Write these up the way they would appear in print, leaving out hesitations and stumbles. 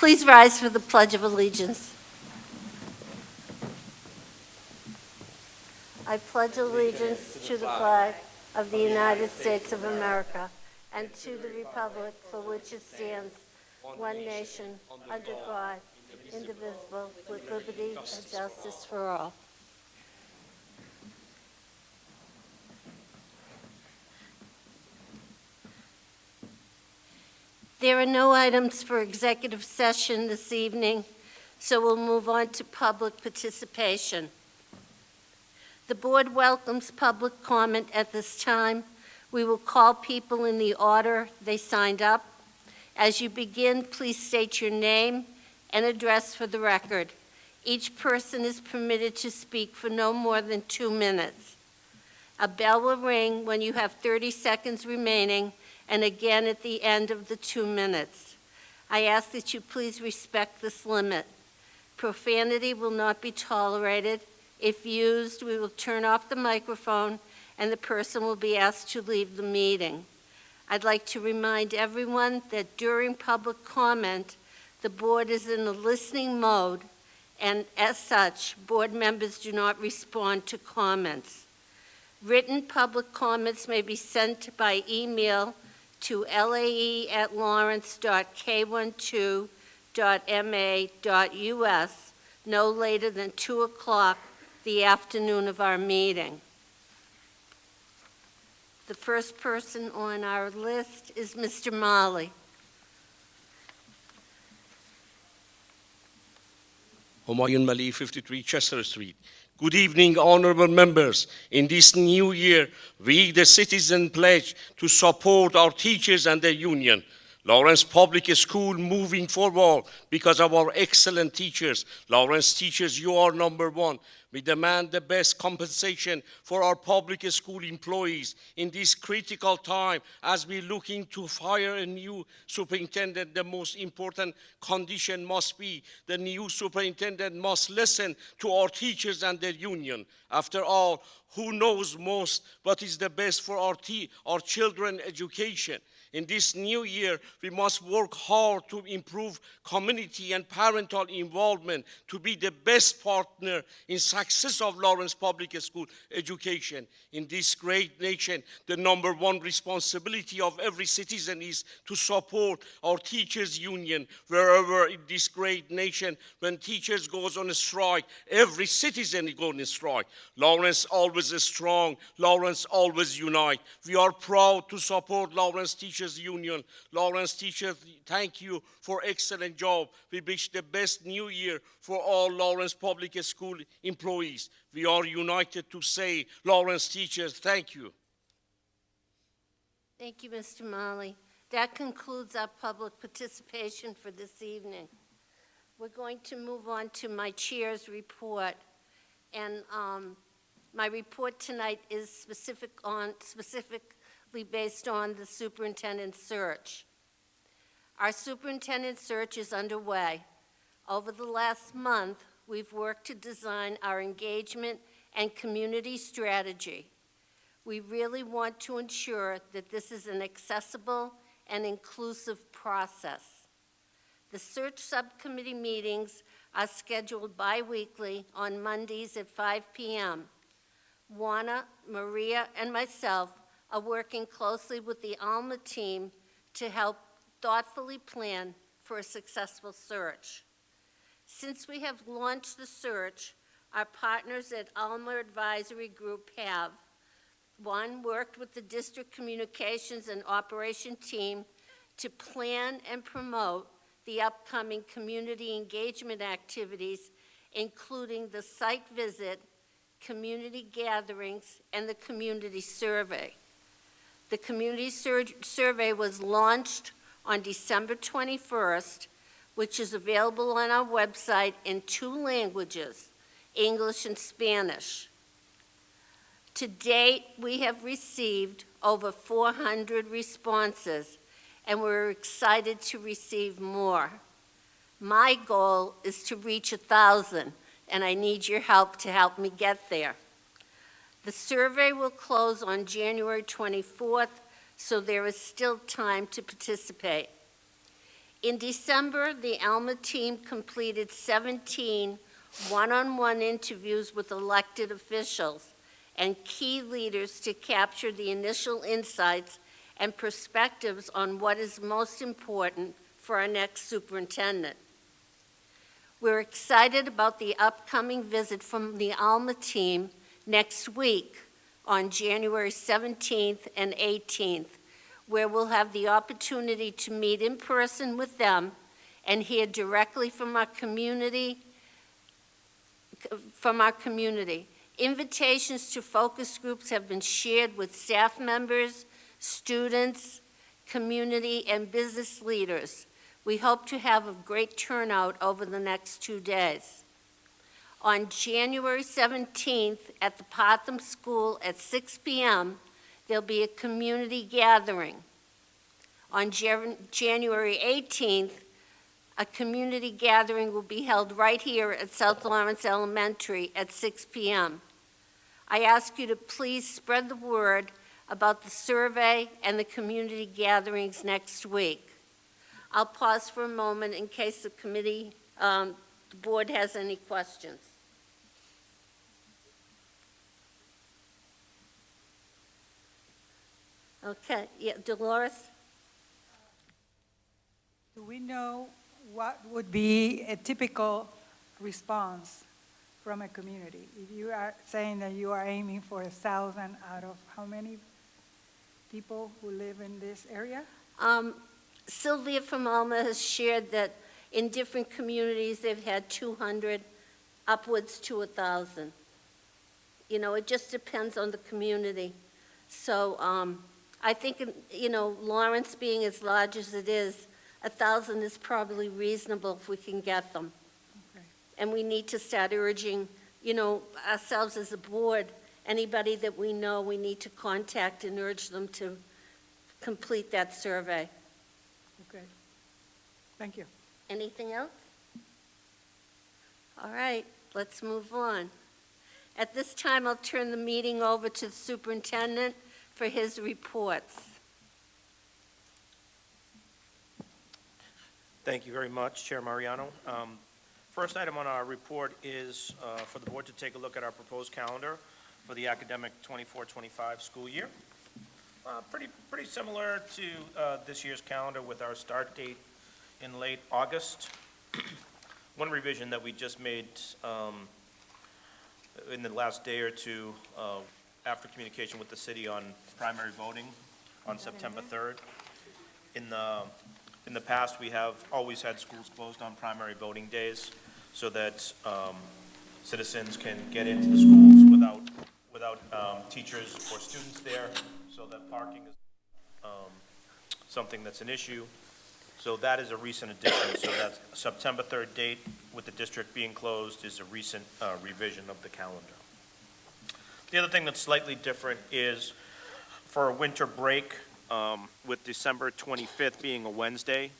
Please rise for the Pledge of Allegiance. I pledge allegiance to the flag of the United States of America and to the republic for which it stands, one nation, under God, indivisible, with liberty and justice for all. There are no items for executive session this evening, so we'll move on to public participation. The board welcomes public comment at this time. We will call people in the order they signed up. As you begin, please state your name and address for the record. Each person is permitted to speak for no more than 2 minutes. A bell will ring when you have 30 seconds remaining, and again at the end of the 2 minutes. I ask that you please respect this limit. Profanity will not be tolerated. If used, we will turn off the microphone and the person will be asked to leave the meeting. I'd like to remind everyone that during public comment, the board is in a listening mode, and as such, board members do not respond to comments. Written public comments may be sent by email to lae@lawrence.k12.ma.us no later than 2 o'clock the afternoon of our meeting. The first person on our list is Mr. Marley. Humayun Mali, 53 Chester Street. Good evening, honorable members. In this new year, we, the citizen, pledge to support our teachers and their union. Lawrence Public School moving forward because of our excellent teachers. Lawrence teachers, you are number one. We demand the best compensation for our public school employees in this critical time as we're looking to hire a new superintendent. The most important condition must be the new superintendent must listen to our teachers and their union. After all, who knows most what is the best for our children's education? In this new year, we must work hard to improve community and parental involvement to be the best partner in success of Lawrence Public School education. In this great nation, the number one responsibility of every citizen is to support our teachers' union wherever in this great nation. When teachers goes on a strike, every citizen goes on a strike. Lawrence always is strong. Lawrence always unite. We are proud to support Lawrence Teachers Union. Lawrence teachers, thank you for excellent job. We wish the best new year for all Lawrence Public School employees. We are united to say, Lawrence teachers, thank you. Thank you, Mr. Marley. That concludes our public participation for this evening. We're going to move on to my chair's report. And my report tonight is specifically based on the superintendent search. Our superintendent search is underway. Over the last month, we've worked to design our engagement and community strategy. We really want to ensure that this is an accessible and inclusive process. The search subcommittee meetings are scheduled bi-weekly on Mondays at 5 p.m. Juana, Maria, and myself are working closely with the Alma team to help thoughtfully plan for a successful search. Since we have launched the search, our partners at Alma Advisory Group have, one, worked with the district communications and operation team to plan and promote the upcoming community engagement activities, including the site visit, community gatherings, and the community survey. The community survey was launched on December 21st, which is available on our website in 2 languages, English and Spanish. To date, we have received over 400 responses, and we're excited to receive more. My goal is to reach 1,000, and I need your help to help me get there. The survey will close on January 24th, so there is still time to participate. In December, the Alma team completed 17 one-on-one interviews with elected officials and key leaders to capture the initial insights and perspectives on what is most important for our next superintendent. We're excited about the upcoming visit from the Alma team next week on January 17th and 18th, where we'll have the opportunity to meet in person with them and hear directly from our community. Invitations to focus groups have been shared with staff members, students, community, and business leaders. We hope to have a great turnout over the next 2 days. On January 17th at the Potham School at 6 p.m., there'll be a community gathering. On January 18th, a community gathering will be held right here at South Lawrence Elementary at 6 p.m. I ask you to please spread the word about the survey and the community gatherings next week. I'll pause for a moment in case the board has any questions. Okay, yeah, Dolores? Do we know what would be a typical response from a community? If you are saying that you are aiming for 1,000 out of how many people who live in this area? Sylvia from Alma has shared that in different communities, they've had 200, upwards to 1,000. You know, it just depends on the community. So I think, you know, Lawrence being as large as it is, 1,000 is probably reasonable if we can get them. Okay. And we need to start urging, you know, ourselves as a board, anybody that we know, we need to contact and urge them to complete that survey. Okay. Thank you. Anything else? All right, let's move on. At this time, I'll turn the meeting over to the superintendent for his reports. Thank you very much, Chair Mariano. First item on our report is for the board to take a look at our proposed calendar for the academic 24-25 school year. Pretty similar to this year's calendar with our start date in late August. One revision that we just made in the last day or two after communication with the city on primary voting on September 3rd. In the past, we have always had schools closed on primary voting days so that citizens can get into the schools without teachers or students there, so that parking is something that's an issue. So that is a recent addition. So that September 3rd date with the district being closed is a recent revision of the calendar. The other thing that's slightly different is for a winter break, with December 25th being a Wednesday,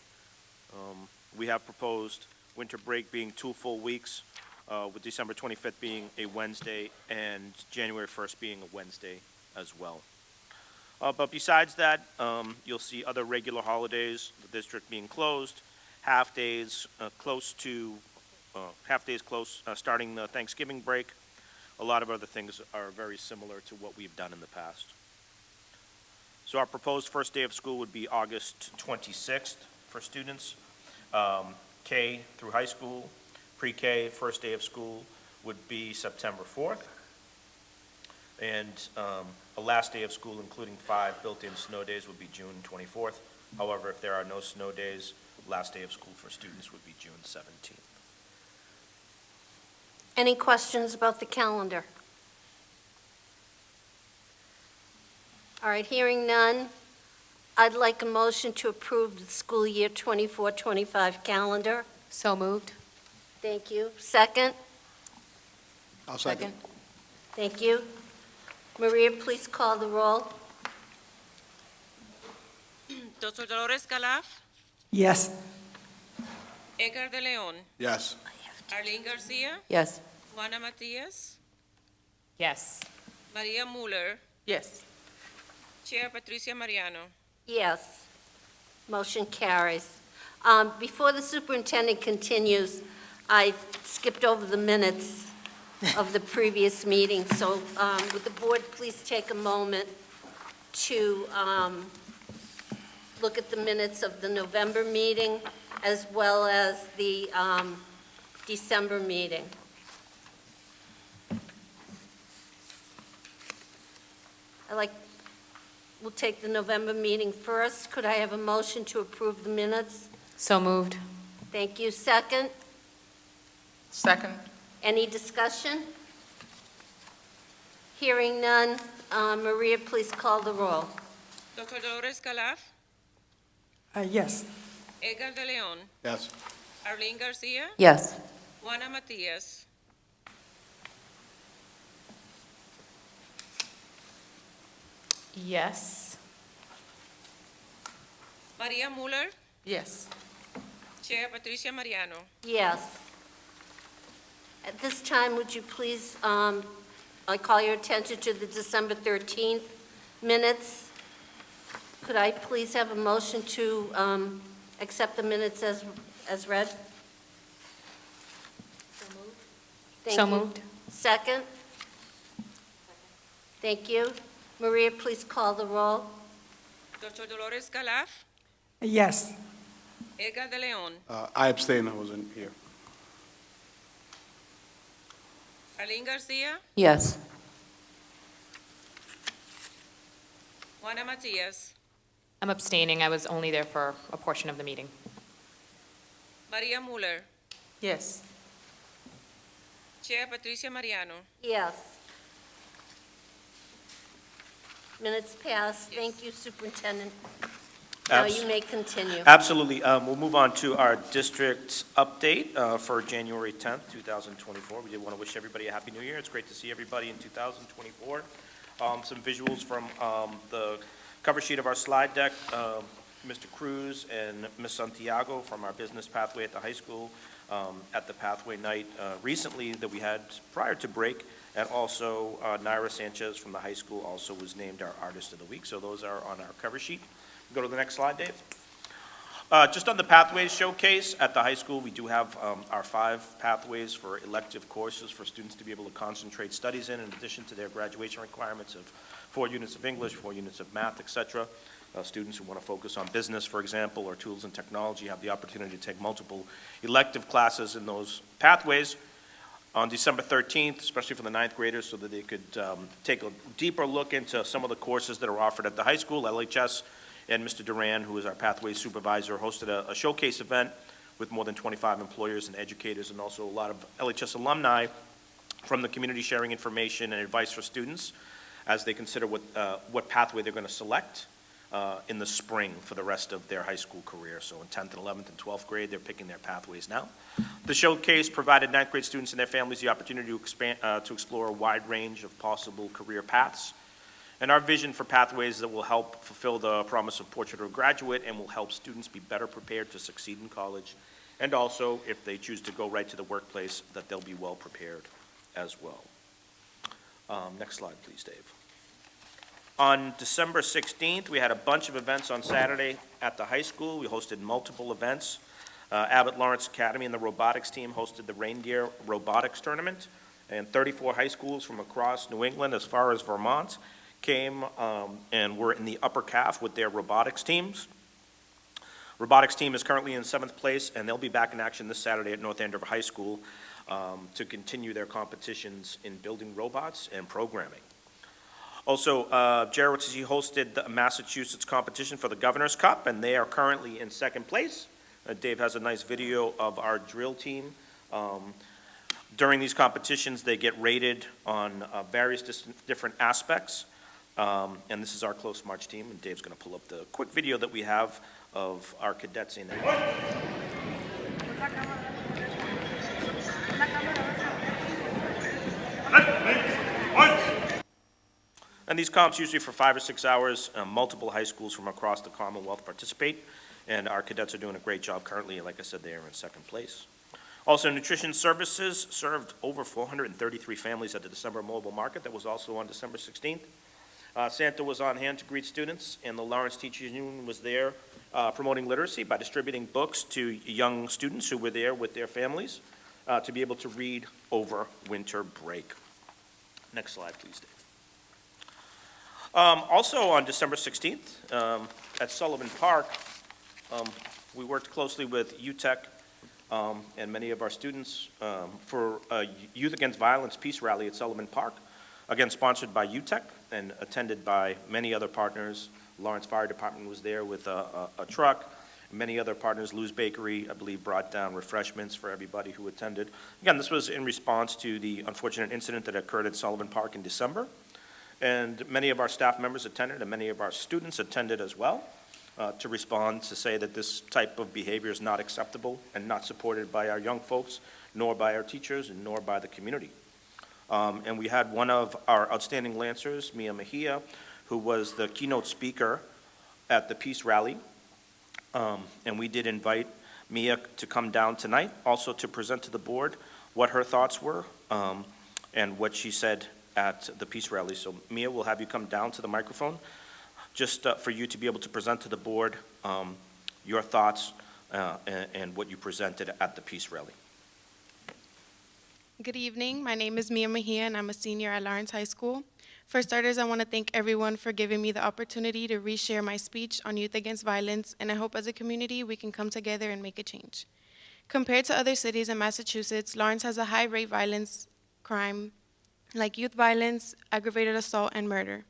we have proposed winter break being 2 full weeks, with December 25th being a Wednesday and January 1st being a Wednesday as well. But besides that, you'll see other regular holidays, the district being closed, half days close, starting the Thanksgiving break. A lot of other things are very similar to what we've done in the past. So our proposed first day of school would be August 26th for students, K through high school. Pre-K, first day of school would be September 4th. And a last day of school, including 5 built-in snow days, would be June 24th. However, if there are no snow days, last day of school for students would be June 17th. Any questions about the calendar? All right, hearing none, I'd like a motion to approve the school year 24-25 calendar. So moved. Thank you. Second? I'll second. Thank you. Maria, please call the roll. Dr. Dolores Calaf, Yes. Edgar de Leon, Yes. Arlene Garcia, Yes. Juana Matias, Yes. Maria Muller, Yes. Chair Patricia Mariano. Yes. Motion carries. Before the superintendent continues, I skipped over the minutes of the previous meeting, so would the board please take a moment to look at the minutes of the November meeting as well as the December meeting? We'll take the November meeting first. Could I have a motion to approve the minutes? So moved. Thank you. Second? Second. Any discussion? Hearing none. Maria, please call the roll. Dr. Dolores Calaf, Yes. Edgar de Leon, Yes. Arlene Garcia, Yes. Juana Matias, Yes. Maria Muller, Yes. Chair Patricia Mariano. Yes. At this time, would you please, I call your attention to the December 13th minutes. Could I please have a motion to accept the minutes as read? Thank So you. moved. Second? Thank you. Maria, please call the roll. Dr. Dolores Calaf, Yes. Edgar de Leon, I abstain, I wasn't here. Arlene Garcia, Yes. Juana Matias, I'm abstaining. I was only there for a portion of the meeting. Maria Muller, Yes. Chair Patricia Mariano. Yes. Minutes passed. Thank you, Superintendent. Now you may continue. Absolutely. We'll move on to our district update for January 10th, 2024. We did want to wish everybody a Happy New Year. It's great to see everybody in 2024. Some visuals from the cover sheet of our slide deck. Mr. Cruz and Ms. Santiago from our business pathway at the high school at the pathway night recently that we had prior to break. And also Naira Sanchez from the high school also was named our Artist of the Week. So those are on our cover sheet. Go to the next slide, Dave. Just on the Pathways Showcase at the high school, we do have our 5 pathways for elective courses for students to be able to concentrate studies in addition to their graduation requirements of 4 units of English, 4 units of math, et cetera. Students who want to focus on business, for example, or tools and technology have the opportunity to take multiple elective classes in those pathways on December 13th, especially for the 9th graders, so that they could take a deeper look into some of the courses that are offered at the high school. LHS and Mr. Duran, who is our pathways supervisor, hosted a showcase event with more than 25 employers and educators, and also a lot of LHS alumni from the community sharing information and advice for students as they consider what pathway they're going to select in the spring for the rest of their high school career. So in 10th and 11th and 12th grade, they're picking their pathways now. The showcase provided 9th grade students and their families the opportunity to explore a wide range of possible career paths. And our vision for pathways that will help fulfill the promise of Portrait of a Graduate and will help students be better prepared to succeed in college. And also, if they choose to go right to the workplace, that they'll be well prepared as well. Next slide, please, Dave. On December 16th, we had a bunch of events on Saturday at the high school. We hosted multiple events. Abbott Lawrence Academy and the robotics team hosted the Reindeer Robotics Tournament, and 34 high schools from across New England as far as Vermont came and were in the upper calf with their robotics teams. Robotics team is currently in 7th place, and they'll be back in action this Saturday at North Andover High School to continue their competitions in building robots and programming. Also, Jarrett hosted the Massachusetts competition for the Governor's Cup, and they are currently in 2nd place. Dave has a nice video of our drill team. During these competitions, they get rated on various different aspects. And this is our close march team, and Dave's going to pull up the quick video that we have of our cadets in there. And these comps usually for 5 or 6 hours. Multiple high schools from across the Commonwealth participate, and our cadets are doing a great job currently. Like I said, they are in 2nd place. Also, nutrition services served over 433 families at the December mobile market that was also on December 16th. Santa was on hand to greet students, and the Lawrence Teachers Union was there promoting literacy by distributing books to young students who were there with their families to be able to read over winter break. Next slide, please, Dave. Also on December 16th, at Sullivan Park, we worked closely with UTEC and many of our students for a Youth Against Violence Peace Rally at Sullivan Park, again sponsored by UTEC and attended by many other partners. Lawrence Fire Department was there with a truck. Many other partners, Lou's Bakery, I believe, brought down refreshments for everybody who attended. Again, this was in response to the unfortunate incident that occurred at Sullivan Park in December. And many of our staff members attended, and many of our students attended as well, to respond to say that this type of behavior is not acceptable and not supported by our young folks, nor by our teachers, and nor by the community. And we had one of our outstanding Lancers, Mia Mejia, who was the keynote speaker at the Peace Rally. And we did invite Mia to come down tonight, also to present to the board what her thoughts were and what she said at the Peace Rally. So Mia, we'll have you come down to the microphone just for you to be able to present to the board your thoughts and what you presented at the Peace Rally. Good evening. My name is Mia Mejia, and I'm a senior at Lawrence High School. For starters, I want to thank everyone for giving me the opportunity to reshare my speech on youth against violence, and I hope as a community we can come together and make a change. Compared to other cities in Massachusetts, Lawrence has a high rate violence crime like youth violence, aggravated assault, and murder.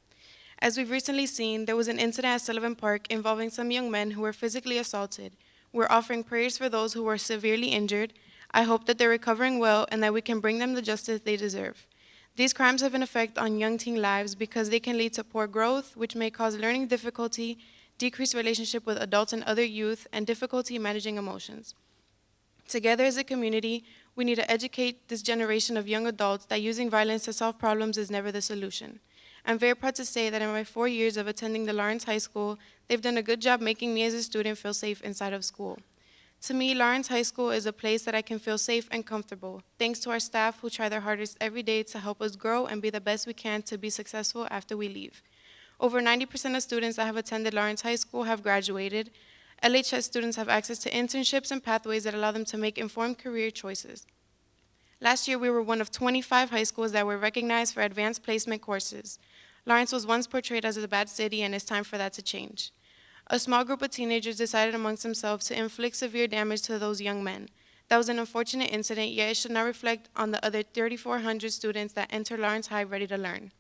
As we've recently seen, there was an incident at Sullivan Park involving some young men who were physically assaulted. We're offering prayers for those who were severely injured. I hope that they're recovering well and that we can bring them the justice they deserve. These crimes have an effect on young teen lives because they can lead to poor growth, which may cause learning difficulty, decreased relationship with adults and other youth, and difficulty managing emotions. Together as a community, we need to educate this generation of young adults that using violence to solve problems is never the solution. I'm very proud to say that in my 4 years of attending the Lawrence High School, they've done a good job making me as a student feel safe inside of school. To me, Lawrence High School is a place that I can feel safe and comfortable, thanks to our staff who try their hardest every day to help us grow and be the best we can to be successful after we leave. Over 90% of students that have attended Lawrence High School have graduated. LHS students have access to internships and pathways that allow them to make informed career choices. Last year, we were one of 25 high schools that were recognized for advanced placement courses. Lawrence was once portrayed as a bad city, and it's time for that to change. A small group of teenagers decided amongst themselves to inflict severe damage to those young men. That was an unfortunate incident, yet it should not reflect on the other 3,400 students that enter Lawrence High ready to learn.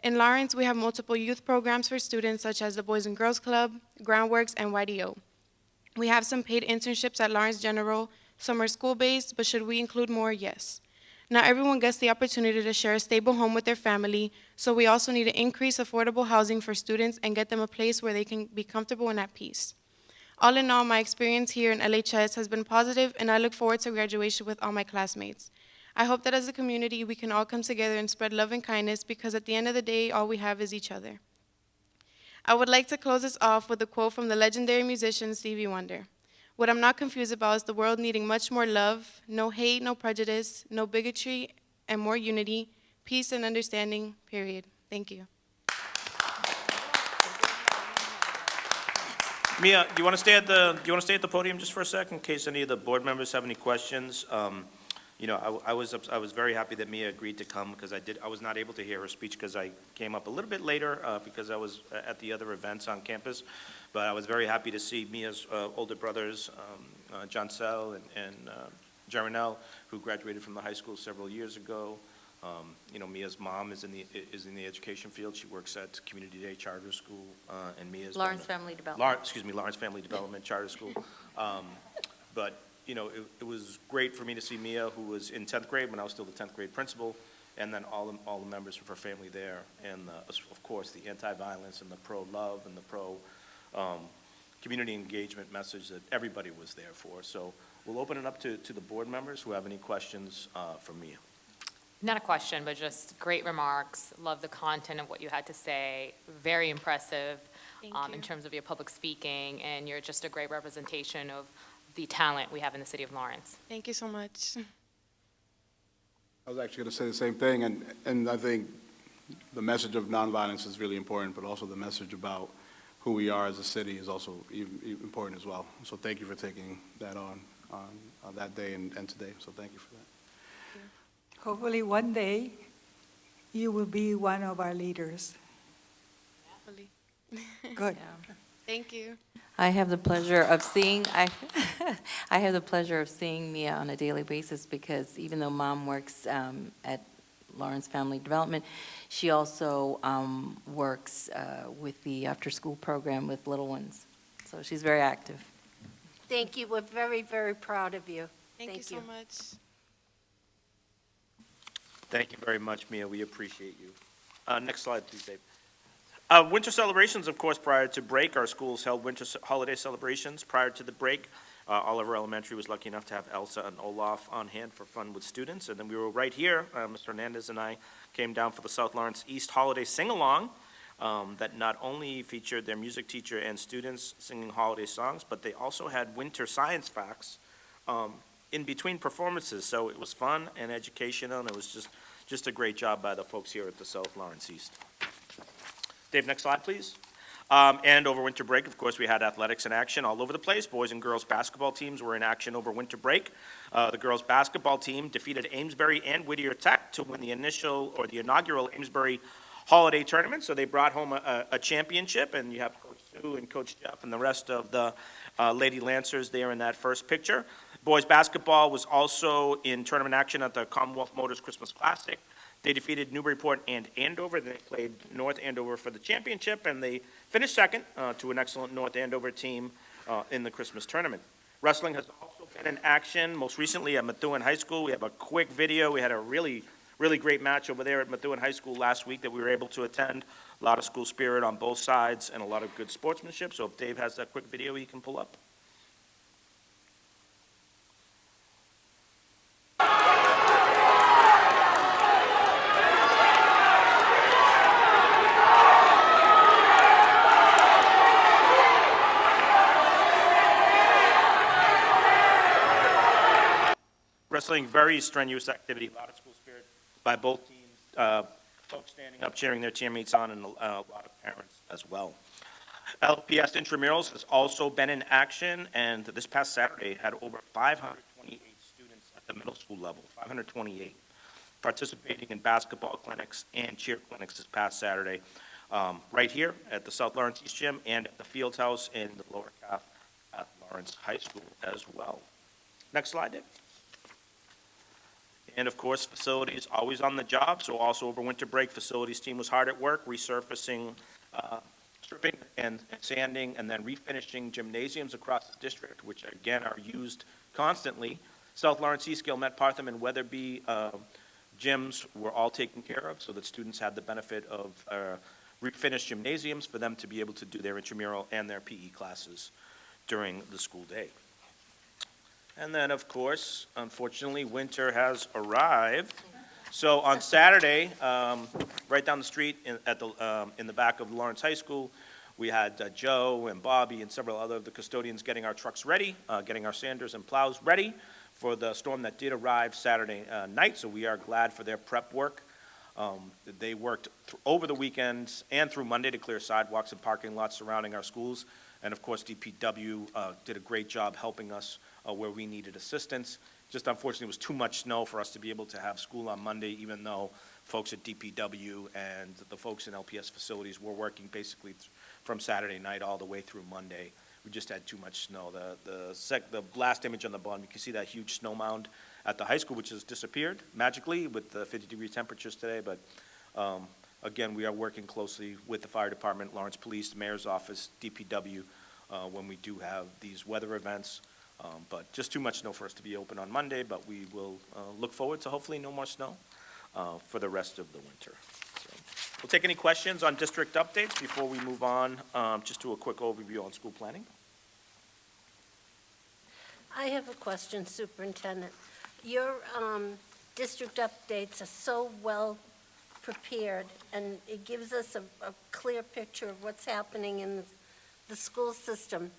In Lawrence, we have multiple youth programs for students such as the Boys and Girls Club, Groundworks, and YDO. We have some paid internships at Lawrence General. Some are school-based, but should we include more? Yes. Not everyone gets the opportunity to share a stable home with their family, so we also need to increase affordable housing for students and get them a place where they can be comfortable and at peace. All in all, my experience here in LHS has been positive, and I look forward to graduation with all my classmates. I hope that as a community, we can all come together and spread love and kindness, because at the end of the day, all we have is each other. I would like to close this off with a quote from the legendary musician Stevie Wonder. What I'm not confused about is the world needing much more love, no hate, no prejudice, no bigotry, and more unity, peace and understanding, period. Thank you. Mia, do you want to stay at the podium just for a second in case any of the board members have any questions? You know, I was very happy that Mia agreed to come because I was not able to hear her speech because I came up a little bit later because I was at the other events on campus. But I was very happy to see Mia's older brothers, John Sell and Jaronel, who graduated from the high school several years ago. You know, Mia's mom is in the education field. She works at Community Day Charter School, and Mia's Lawrence Family Development. Lawrence Family Development Charter School. But you know, it was great for me to see Mia, who was in 10th grade when I was still the 10th grade principal, and then all the members of her family there, and of course the anti-violence and the pro-love and the community engagement message that everybody was there for. So we'll open it up to the board members who have any questions for Mia. Not a question, but just great remarks. Love the content of what you had to say. Very impressive in terms of your public speaking, and you're just a great representation of the talent we have in the city of Lawrence. Thank you so much. I was actually going to say the same thing, and I think the message of nonviolence is really important, but also the message about who we are as a city is also important as well. So thank you for taking that on that day and today. So thank you for that. Hopefully one day you will be one of our leaders. Hopefully. Good. Thank you. I have the pleasure of seeing, I have the pleasure of seeing Mia on a daily basis because even though Mom works at Lawrence Family Development, she also works with the after-school program with little ones. So she's very active. Thank you. We're very, very proud of you. Thank you so much. Thank you very much, Mia. We appreciate you. Next slide, please, Dave. Winter celebrations, of course, prior to break, our schools held winter holiday celebrations prior to the break. Oliver Elementary was lucky enough to have Elsa and Olaf on hand for fun with students. And then we were right here, Mr. Hernandez and I came down for the South Lawrence East Holiday Sing-Along that not only featured their music teacher and students singing holiday songs, but they also had winter science facts in between performances. So it was fun and educational, and it was just a great job by the folks here at the South Lawrence East. Dave, next slide, please. And over winter break, of course, we had athletics in action all over the place. Boys and girls basketball teams were in action over winter break. The girls basketball team defeated Amesbury and Whittier Tech to win the inaugural Amesbury Holiday Tournament. So they brought home a championship, and you have Coach Sue and Coach Jeff and the rest of the Lady Lancers there in that first picture. Boys basketball was also in tournament action at the Commonwealth Motors Christmas Classic. They defeated Newburyport and Andover. They played North Andover for the championship, and they finished second to an excellent North Andover team in the Christmas tournament. Wrestling has also been in action, most recently at Methuen High School. We have a quick video. We had a really great match over there at Methuen High School last week that we were able to attend. A lot of school spirit on both sides and a lot of good sportsmanship. So if Dave has that quick video he can pull up. Wrestling, very strenuous activity, a lot of school spirit by both teams, folks standing up, cheering their teammates on, and a lot of parents as well. LPS intramurals has also been in action, and this past Saturday had over 528 students at the middle school level, 528, participating in basketball clinics and cheer clinics this past Saturday, right here at the South Lawrence East Gym and at the Field House in the Lower Calf at Lawrence High School as well. Next slide, Dave. And of course, facilities always on the job. So also over winter break, facilities team was hard at work, resurfacing, stripping and sanding, and then refinishing gymnasiums across the district, which again are used constantly. South Lawrence, East, Gilmet, Partham, and Weatherby gyms were all taken care of so that students had the benefit of refinished gymnasiums for them to be able to do their intramural and their PE classes during the school day. And then, of course, unfortunately, winter has arrived. So on Saturday, right down the street in the back of Lawrence High School, we had Joe and Bobby and several other of the custodians getting our trucks ready, getting our sanders and plows ready for the storm that did arrive Saturday night. So we are glad for their prep work. They worked over the weekends and through Monday to clear sidewalks and parking lots surrounding our schools. And of course, DPW did a great job helping us where we needed assistance. Just unfortunately, it was too much snow for us to be able to have school on Monday, even though folks at DPW and the folks in LPS facilities were working basically from Saturday night all the way through Monday. We just had too much snow. The last image on the bottom, you can see that huge snow mound at the high school, which has disappeared magically with the 50-degree temperatures today. But again, we are working closely with the fire department, Lawrence Police, the mayor's office, DPW, when we do have these weather events. But just too much snow for us to be open on Monday, but we will look forward to hopefully no more snow for the rest of the winter. So we'll take any questions on district updates before we move on just to a quick overview on school planning. I have a question, Superintendent. Your district updates are so well prepared, and it gives us a clear picture of what's happening in the school system.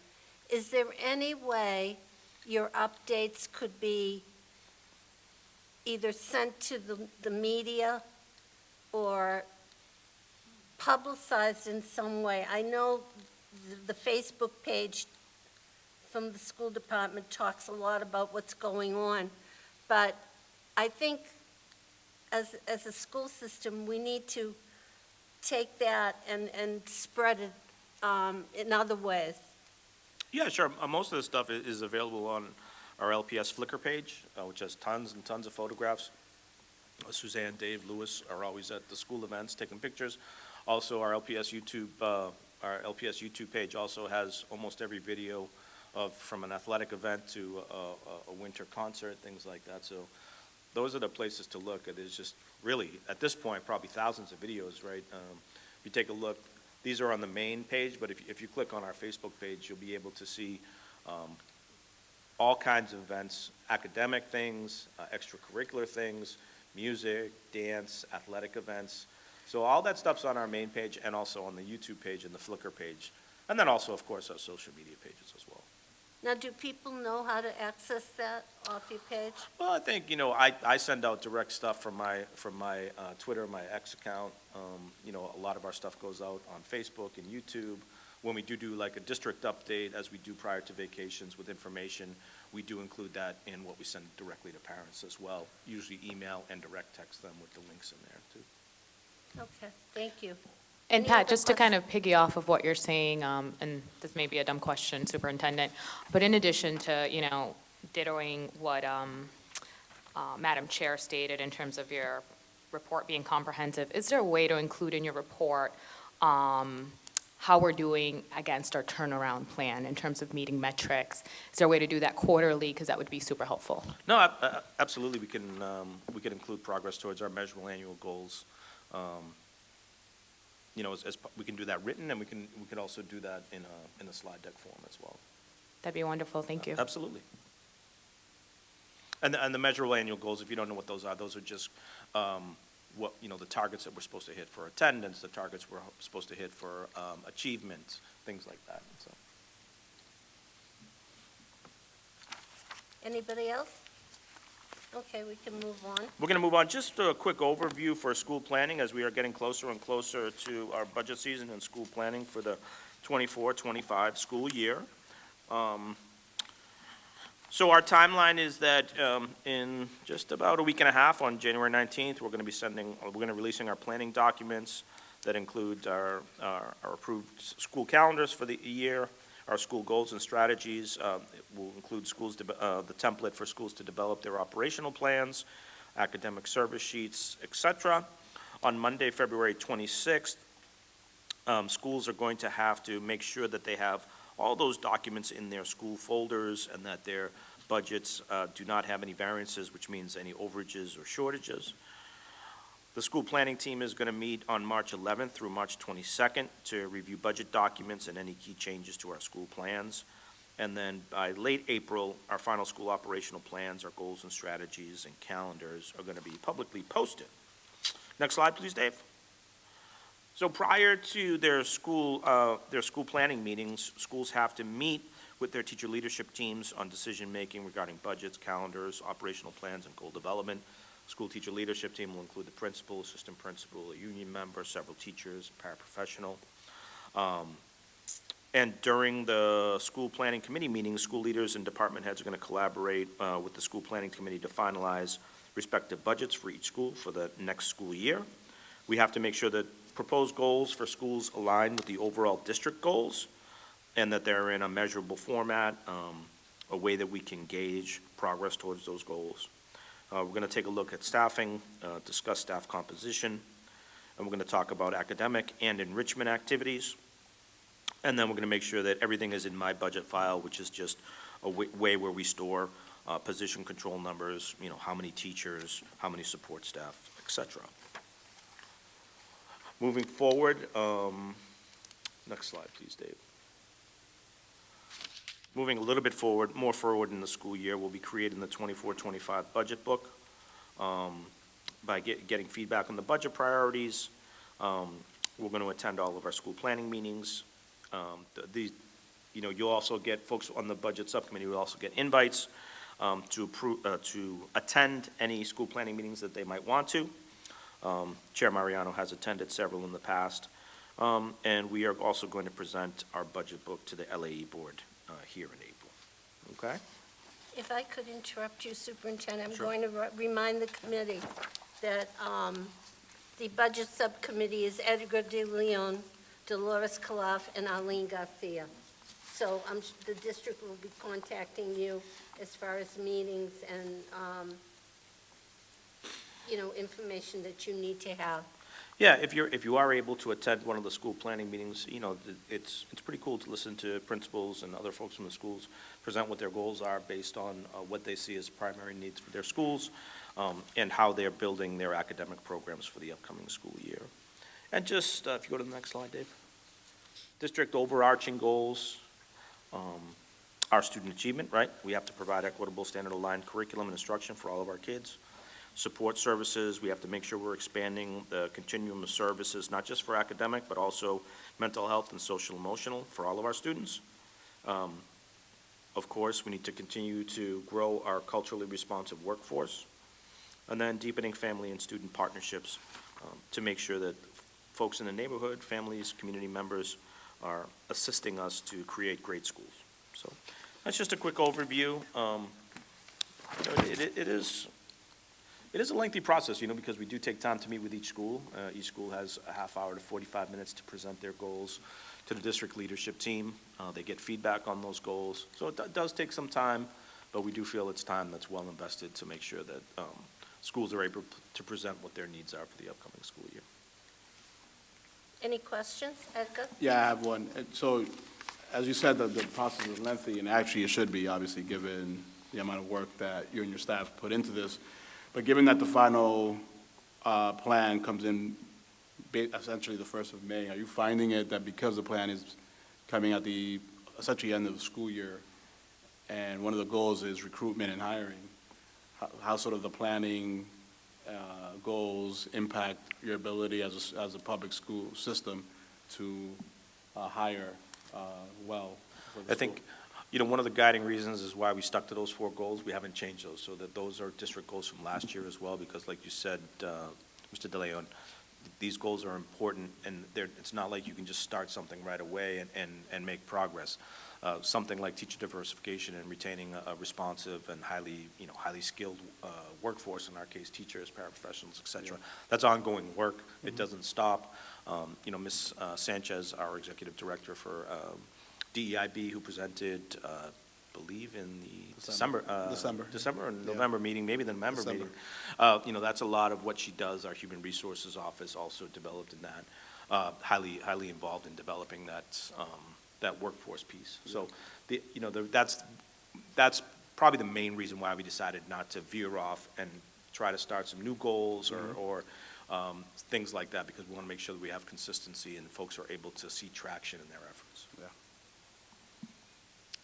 Is there any way your updates could be either sent to the media or publicized in some way. I know the Facebook page from the school department talks a lot about what's going on, but I think as a school system, we need to take that and spread it in other ways. Yeah, sure. Most of the stuff is available on our LPS Flickr page, which has tons and tons of photographs. Suzanne, Dave, Lewis are always at the school events taking pictures. Also, our LPS YouTube page also has almost every video from an athletic event to a winter concert, things like that. So those are the places to look. It is just really, at this point, probably thousands of videos, right? If you take a look, these are on the main page, but if you click on our Facebook page, you'll be able to see all kinds of events, academic things, extracurricular things, music, dance, athletic events. So all that stuff's on our main page and also on the YouTube page and the Flickr page. And then also, of course, our social media pages as well. Now, do people know how to access that off your page? Well, I think, I send out direct stuff from my Twitter, my X account. A lot of our stuff goes out on Facebook and YouTube. When we do like a district update, as we do prior to vacations with information, we do include that in what we send directly to parents as well. Usually email and direct text them with the links in there, too. Okay, thank you. And Any Pat, other just to kind of piggy off of what you're saying, and this may be a dumb question, Superintendent, but in addition to, dittoing what Madam Chair stated in terms of your report being comprehensive, is there a way to include in your report how we're doing against our turnaround plan in terms of meeting metrics? Is there a way to do that quarterly? Because that would be super helpful. No, absolutely. We can include progress towards our measurable annual goals. We can do that written, and we can also do that in a slide deck form as well. That'd be wonderful. Thank you. Absolutely. And the measurable annual goals, if you don't know what those are just the targets that we're supposed to hit for attendance, the targets we're supposed to hit for achievement, things like that. So. Anybody else? Okay, we can move on. We're going to move on. Just a quick overview for school planning as we are getting closer and closer to our budget season and school planning for the 24-25 school year. So our timeline is that in just about a week and a half, on January 19th, we're going to be releasing our planning documents that include our approved school calendars for the year, our school goals and strategies. It will include the template for schools to develop their operational plans, academic service sheets, etc. On Monday, February 26th, schools are going to have to make sure that they have all those documents in their school folders and that their budgets do not have any variances, which means any overages or shortages. The school planning team is going to meet on March 11th through March 22nd to review budget documents and any key changes to our school plans. And then by late April, our final school operational plans, our goals and strategies and calendars are going to be publicly posted. Next slide, please, Dave. So prior to their school planning meetings, schools have to meet with their teacher leadership teams on decision-making regarding budgets, calendars, operational plans, and goal development. School teacher leadership team will include the principal, assistant principal, a union member, several teachers, paraprofessional. And during the school planning committee meetings, school leaders and department heads are going to collaborate with the school planning committee to finalize respective budgets for each school for the next school year. We have to make sure that proposed goals for schools align with the overall district goals and that they're in a measurable format, a way that we can gauge progress towards those goals. We're going to take a look at staffing, discuss staff composition, and we're going to talk about academic and enrichment activities. And then we're going to make sure that everything is in my budget file, which is just a way where we store position control numbers, how many teachers, how many support staff, etc. Moving forward, next slide, please, Dave. Moving a little bit more forward in the school year, we'll be creating the 24-25 budget book by getting feedback on the budget priorities. We're going to attend all of our school planning meetings. You'll also get folks on the budget subcommittee will also get invites to attend any school planning meetings that they might want to. Chair Mariano has attended several in the past. And we are also going to present our budget book to the LAE Board here in April. Okay? If I could interrupt you, Superintendent, I'm Sure. going to remind the committee that the Budget Subcommittee is Edgar De Leon, Dolores Calaf, and Arlene Garcia. So the district will be contacting you as far as meetings and, information that you need to have. Yeah, if you are able to attend one of the school planning meetings, it's pretty cool to listen to principals and other folks from the schools present what their goals are based on what they see as primary needs for their schools, and how they're building their academic programs for the upcoming school year. And just, if you go to the next slide, Dave. District overarching goals, our student achievement, right? We have to provide equitable, standard-aligned curriculum and instruction for all of our kids. Support services, we have to make sure we're expanding the continuum of services, not just for academic, but also mental health and social emotional for all of our students. Of course, we need to continue to grow our culturally responsive workforce. And then deepening family and student partnerships to make sure that folks in the neighborhood, families, community members are assisting us to create great schools. So that's just a quick overview. It is a lengthy process, because we do take time to meet with each school. Each school has a half hour to 45 minutes to present their goals to the district leadership team. They get feedback on those goals. So it does take some time, but we do feel it's time that's well invested to make sure that schools are able to present what their needs are for the upcoming school year. Any questions, Edgar? Yeah, I have one. So, as you said, the process is lengthy, and actually it should be, obviously, given the amount of work that you and your staff put into this. But given that the final plan comes in essentially the 1st of May, are you finding it that because the plan is coming at the essentially end of the school year, and one of the goals is recruitment and hiring, how sort of the planning goals impact your ability as a public school system to hire well for the I think, one of the guiding reasons is why we stuck to those 4 goals. We haven't changed those, so that those are district goals from last year as well, because like you said, Mr. De Leon, these goals are important, and it's not like you can just start something right away and make progress. Something like teacher diversification and retaining a responsive and highly skilled workforce, in our case, teachers, paraprofessionals, et cetera. That's ongoing work. It doesn't stop. Ms. Sanchez, our executive director for DEIB, who presented, I believe in the December or November meeting, maybe the November meeting. That's a lot of what she does. Our Human Resources Office also developed in that, highly involved in developing that workforce piece. So, that's probably the main reason why we decided not to veer off and try to start some new goals or things like that, because we want to make sure that we have consistency and folks are able to see traction in their efforts. Yeah.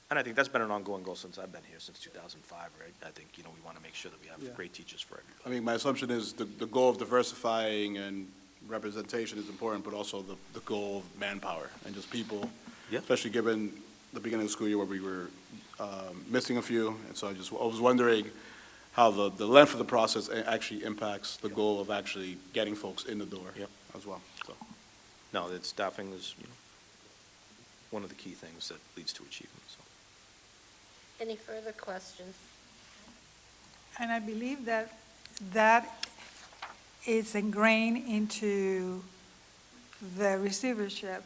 And I think that's been an ongoing goal since I've been here, since 2005, right? I think, we want to make sure that we have great teachers for everybody. I mean, my assumption is the goal of diversifying and representation is important, but also the goal of manpower and just people, especially given the beginning of the school year where we were missing a few. And so I was wondering how the length of the process actually impacts the goal of actually getting folks in the door as well. So. No, staffing is one of the key things that leads to achievement. So. Any further questions? And I believe that is ingrained into the receivership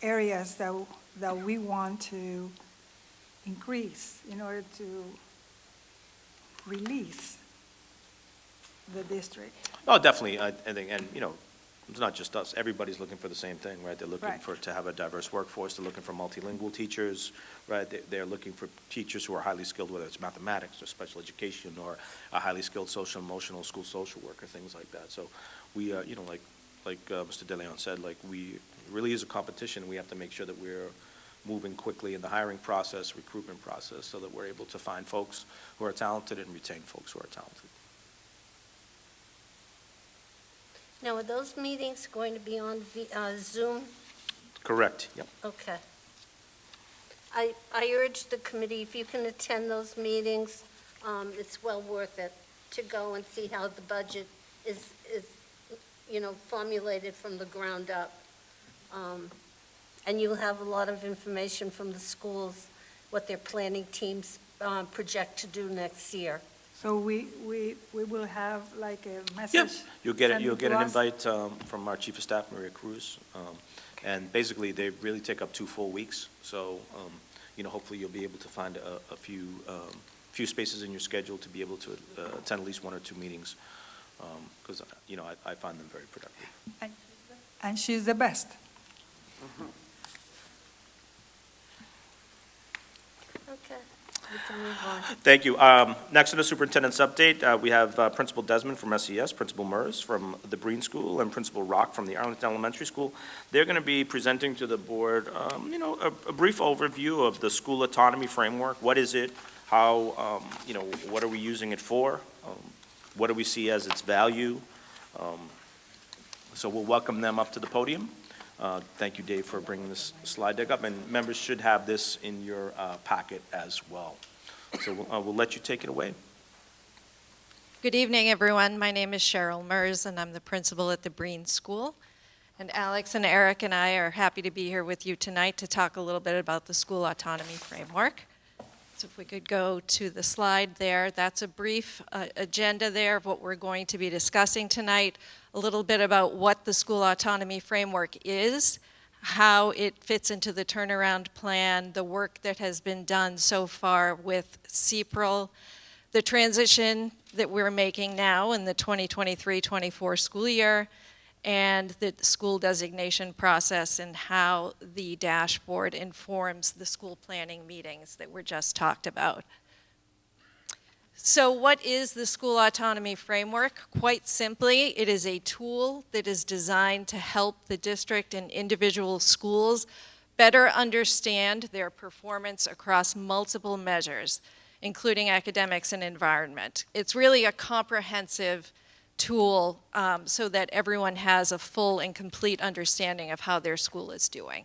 areas that we want to increase in order to release the district. Oh, definitely. I think, and, it's not just us. Everybody's looking for the same thing, right? They're looking Right. to have a diverse workforce. They're looking for multilingual teachers, right? They're looking for teachers who are highly skilled, whether it's mathematics or special education or a highly skilled social emotional school social worker, things like that. So we, like Mr. De Leon said, it really is a competition. We have to make sure that we're moving quickly in the hiring process, recruitment process, so that we're able to find folks who are talented and retain folks who are talented. Now, are those meetings going to be on Zoom? Correct, yep. Okay. I urge the committee, if you can attend those meetings, it's well worth it to go and see how the budget is formulated from the ground up. And you'll have a lot of information from the schools, what their planning teams project to do next year. So we will have like a Yeah, message? you'll get sent an to us? invite from our Chief of Staff, Maria Cruz. And basically, they really take up 2 full weeks. So, hopefully you'll be able to find a few spaces in your schedule to be able to attend at least 1 or 2 meetings. Because, I find them very productive. And she's the best. Okay, we can move on. Thank you. Next on the superintendent's update, we have Principal Desmond from SES, Principal Murs from the Breen School, and Principal Rock from the Arlington Elementary School. They're going to be presenting to the board, a brief overview of the school autonomy framework. What is it? How, what are we using it for? What do we see as its value? So we'll welcome them up to the podium. Thank you, Dave, for bringing this slide deck up, and members should have this in your packet as well. So we'll let you take it away. Good evening, everyone. My name is Cheryl Murs, and I'm the principal at the Breen School. And Alex and Eric and I are happy to be here with you tonight to talk a little bit about the school autonomy framework. So if we could go to the slide there, that's a brief agenda there of what we're going to be discussing tonight, a little bit about what the school autonomy framework is, how it fits into the turnaround plan, the work that has been done so far with CPRL, the transition that we're making now in the 2023-24 school year, and the school designation process and how the dashboard informs the school planning meetings that were just talked about. So what is the school autonomy framework? Quite simply, it is a tool that is designed to help the district and individual schools better understand their performance across multiple measures, including academics and environment. It's really a comprehensive tool so that everyone has a full and complete understanding of how their school is doing.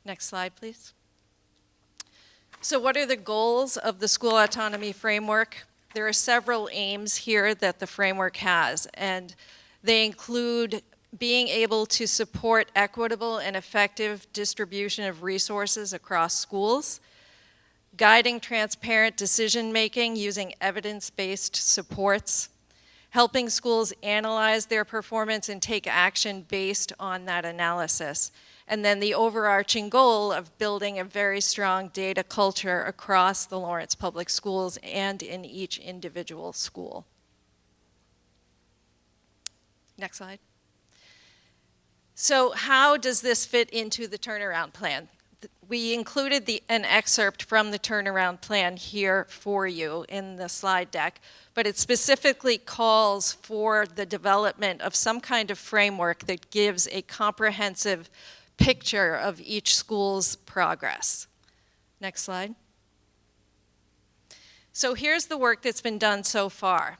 Next slide, please. So what are the goals of the school autonomy framework? There are several aims here that the framework has, and they include being able to support equitable and effective distribution of resources across schools, guiding transparent decision-making using evidence-based supports, helping schools analyze their performance and take action based on that analysis. And then the overarching goal of building a very strong data culture across the Lawrence Public Schools and in each individual school. Next slide. So how does this fit into the turnaround plan? We included an excerpt from the turnaround plan here for you in the slide deck, but it specifically calls for the development of some kind of framework that gives a comprehensive picture of each school's progress. Next slide. So here's the work that's been done so far.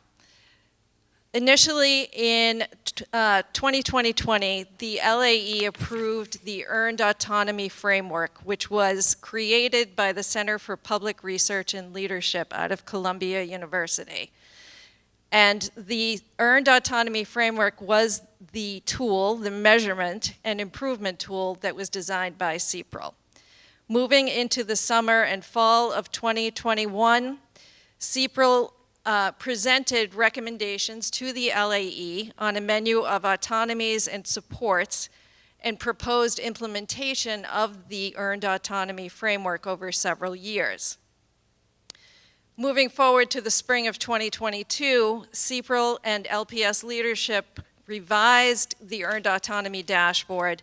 Initially in 2020, the LAE approved the Earned Autonomy Framework, which was created by the Center for Public Research and Leadership out of Columbia University. And the Earned Autonomy Framework was the tool, the measurement and improvement tool that was designed by CPRL. Moving into the summer and fall of 2021, CPRL presented recommendations to the LAE on a menu of autonomies and supports and proposed implementation of the Earned Autonomy Framework over several years. Moving forward to the spring of 2022, CPRL and LPS leadership revised the Earned Autonomy Dashboard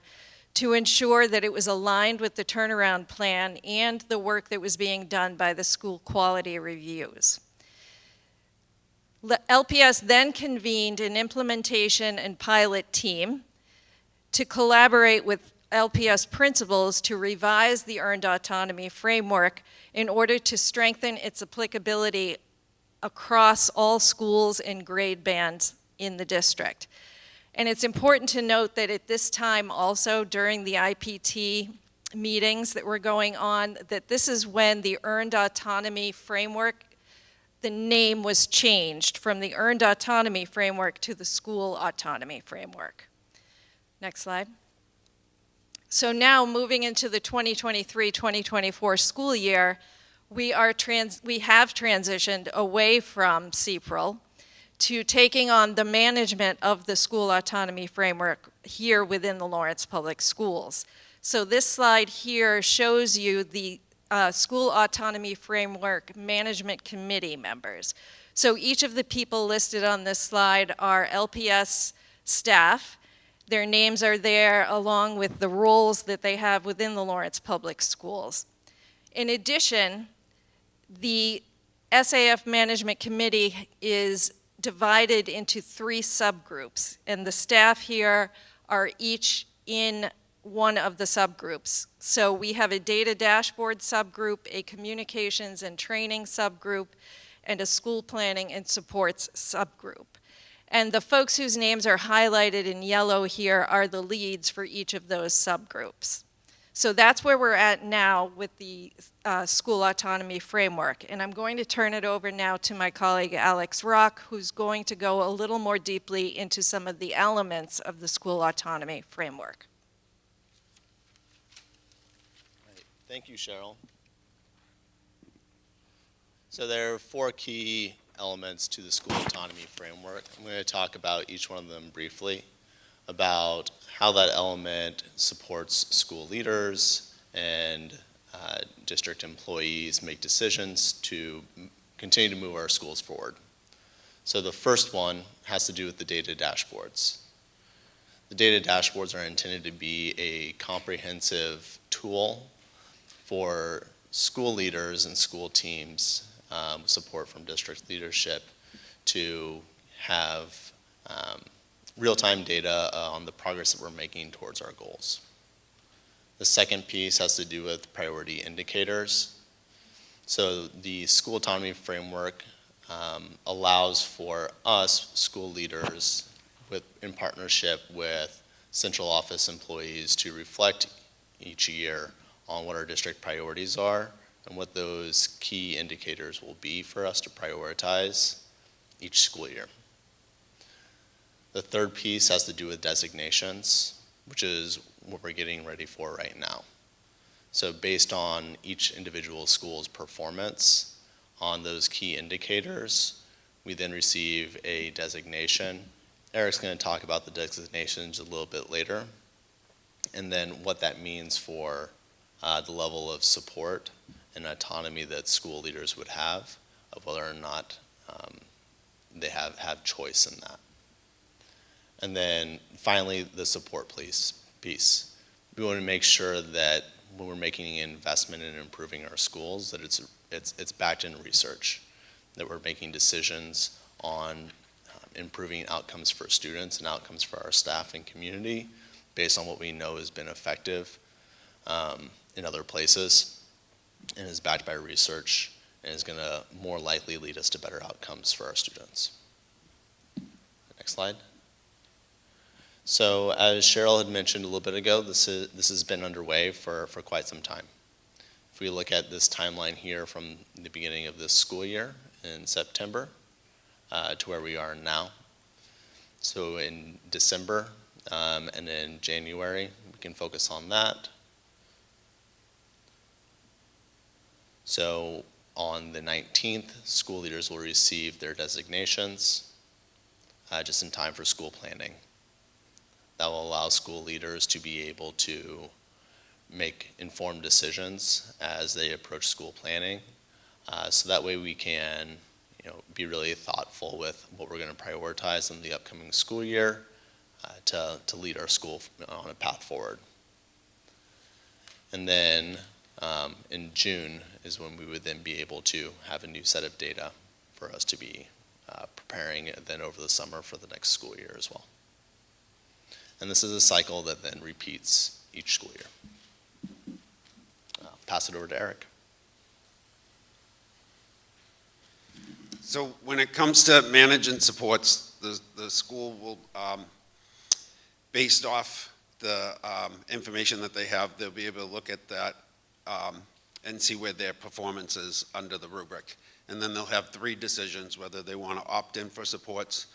to ensure that it was aligned with the turnaround plan and the work that was being done by the school quality reviews. LPS then convened an implementation and pilot team to collaborate with LPS principals to revise the Earned Autonomy Framework in order to strengthen its applicability across all schools and grade bands in the district. And it's important to note that at this time also during the IPT meetings that were going on, that this is when the Earned Autonomy Framework, the name was changed from the Earned Autonomy Framework to the School Autonomy Framework. Next slide. So now, moving into the 2023-2024 school year, we have transitioned away from CPRL to taking on the management of the school autonomy framework here within the Lawrence Public Schools. So this slide here shows you the School Autonomy Framework Management Committee members. So each of the people listed on this slide are LPS staff. Their names are there along with the roles that they have within the Lawrence Public Schools. In addition, the SAF Management Committee is divided into 3 subgroups, and the staff here are each in one of the subgroups. So we have a data dashboard subgroup, a communications and training subgroup, and a school planning and supports subgroup. And the folks whose names are highlighted in yellow here are the leads for each of those subgroups. So that's where we're at now with the school autonomy framework. And I'm going to turn it over now to my colleague Alex Rock, who's going to go a little more deeply into some of the elements of the school autonomy framework. Thank you, Cheryl. So there are 4 key elements to the school autonomy framework. I'm going to talk about each one of them briefly, about how that element supports school leaders and district employees make decisions to continue to move our schools forward. So the first one has to do with the data dashboards. The data dashboards are intended to be a comprehensive tool for school leaders and school teams, support from district leadership, to have real-time data on the progress that we're making towards our goals. The second piece has to do with priority indicators. So the school autonomy framework allows for us, school leaders, in partnership with central office employees, to reflect each year on what our district priorities are and what those key indicators will be for us to prioritize each school year. The third piece has to do with designations, which is what we're getting ready for right now. So based on each individual school's performance on those key indicators, we then receive a designation. Eric's going to talk about the designations a little bit later, and then what that means for the level of support and autonomy that school leaders would have, of whether or not they have choice in that. And then finally, the support piece. We want to make sure that when we're making an investment in improving our schools, that it's backed in research, that we're making decisions on improving outcomes for students and outcomes for our staff and community based on what we know has been effective in other places, and is backed by research, and is going to more likely lead us to better outcomes for our students. Next slide. So as Cheryl had mentioned a little bit ago, this has been underway for quite some time. If we look at this timeline here from the beginning of this school year in September to where we are now. So in December and in January, we can focus on that. So on the 19th, school leaders will receive their designations just in time for school planning. That will allow school leaders to be able to make informed decisions as they approach school planning. So that way we can be really thoughtful with what we're going to prioritize in the upcoming school year to lead our school on a path forward. And then in June is when we would then be able to have a new set of data for us to be preparing then over the summer for the next school year as well. And this is a cycle that then repeats each school year. I'll pass it over to Eric. So when it comes to management supports, the school will, based off the information that they have, they'll be able to look at that and see where their performance is under the rubric. And then they'll have 3 decisions, whether they want to opt in for supports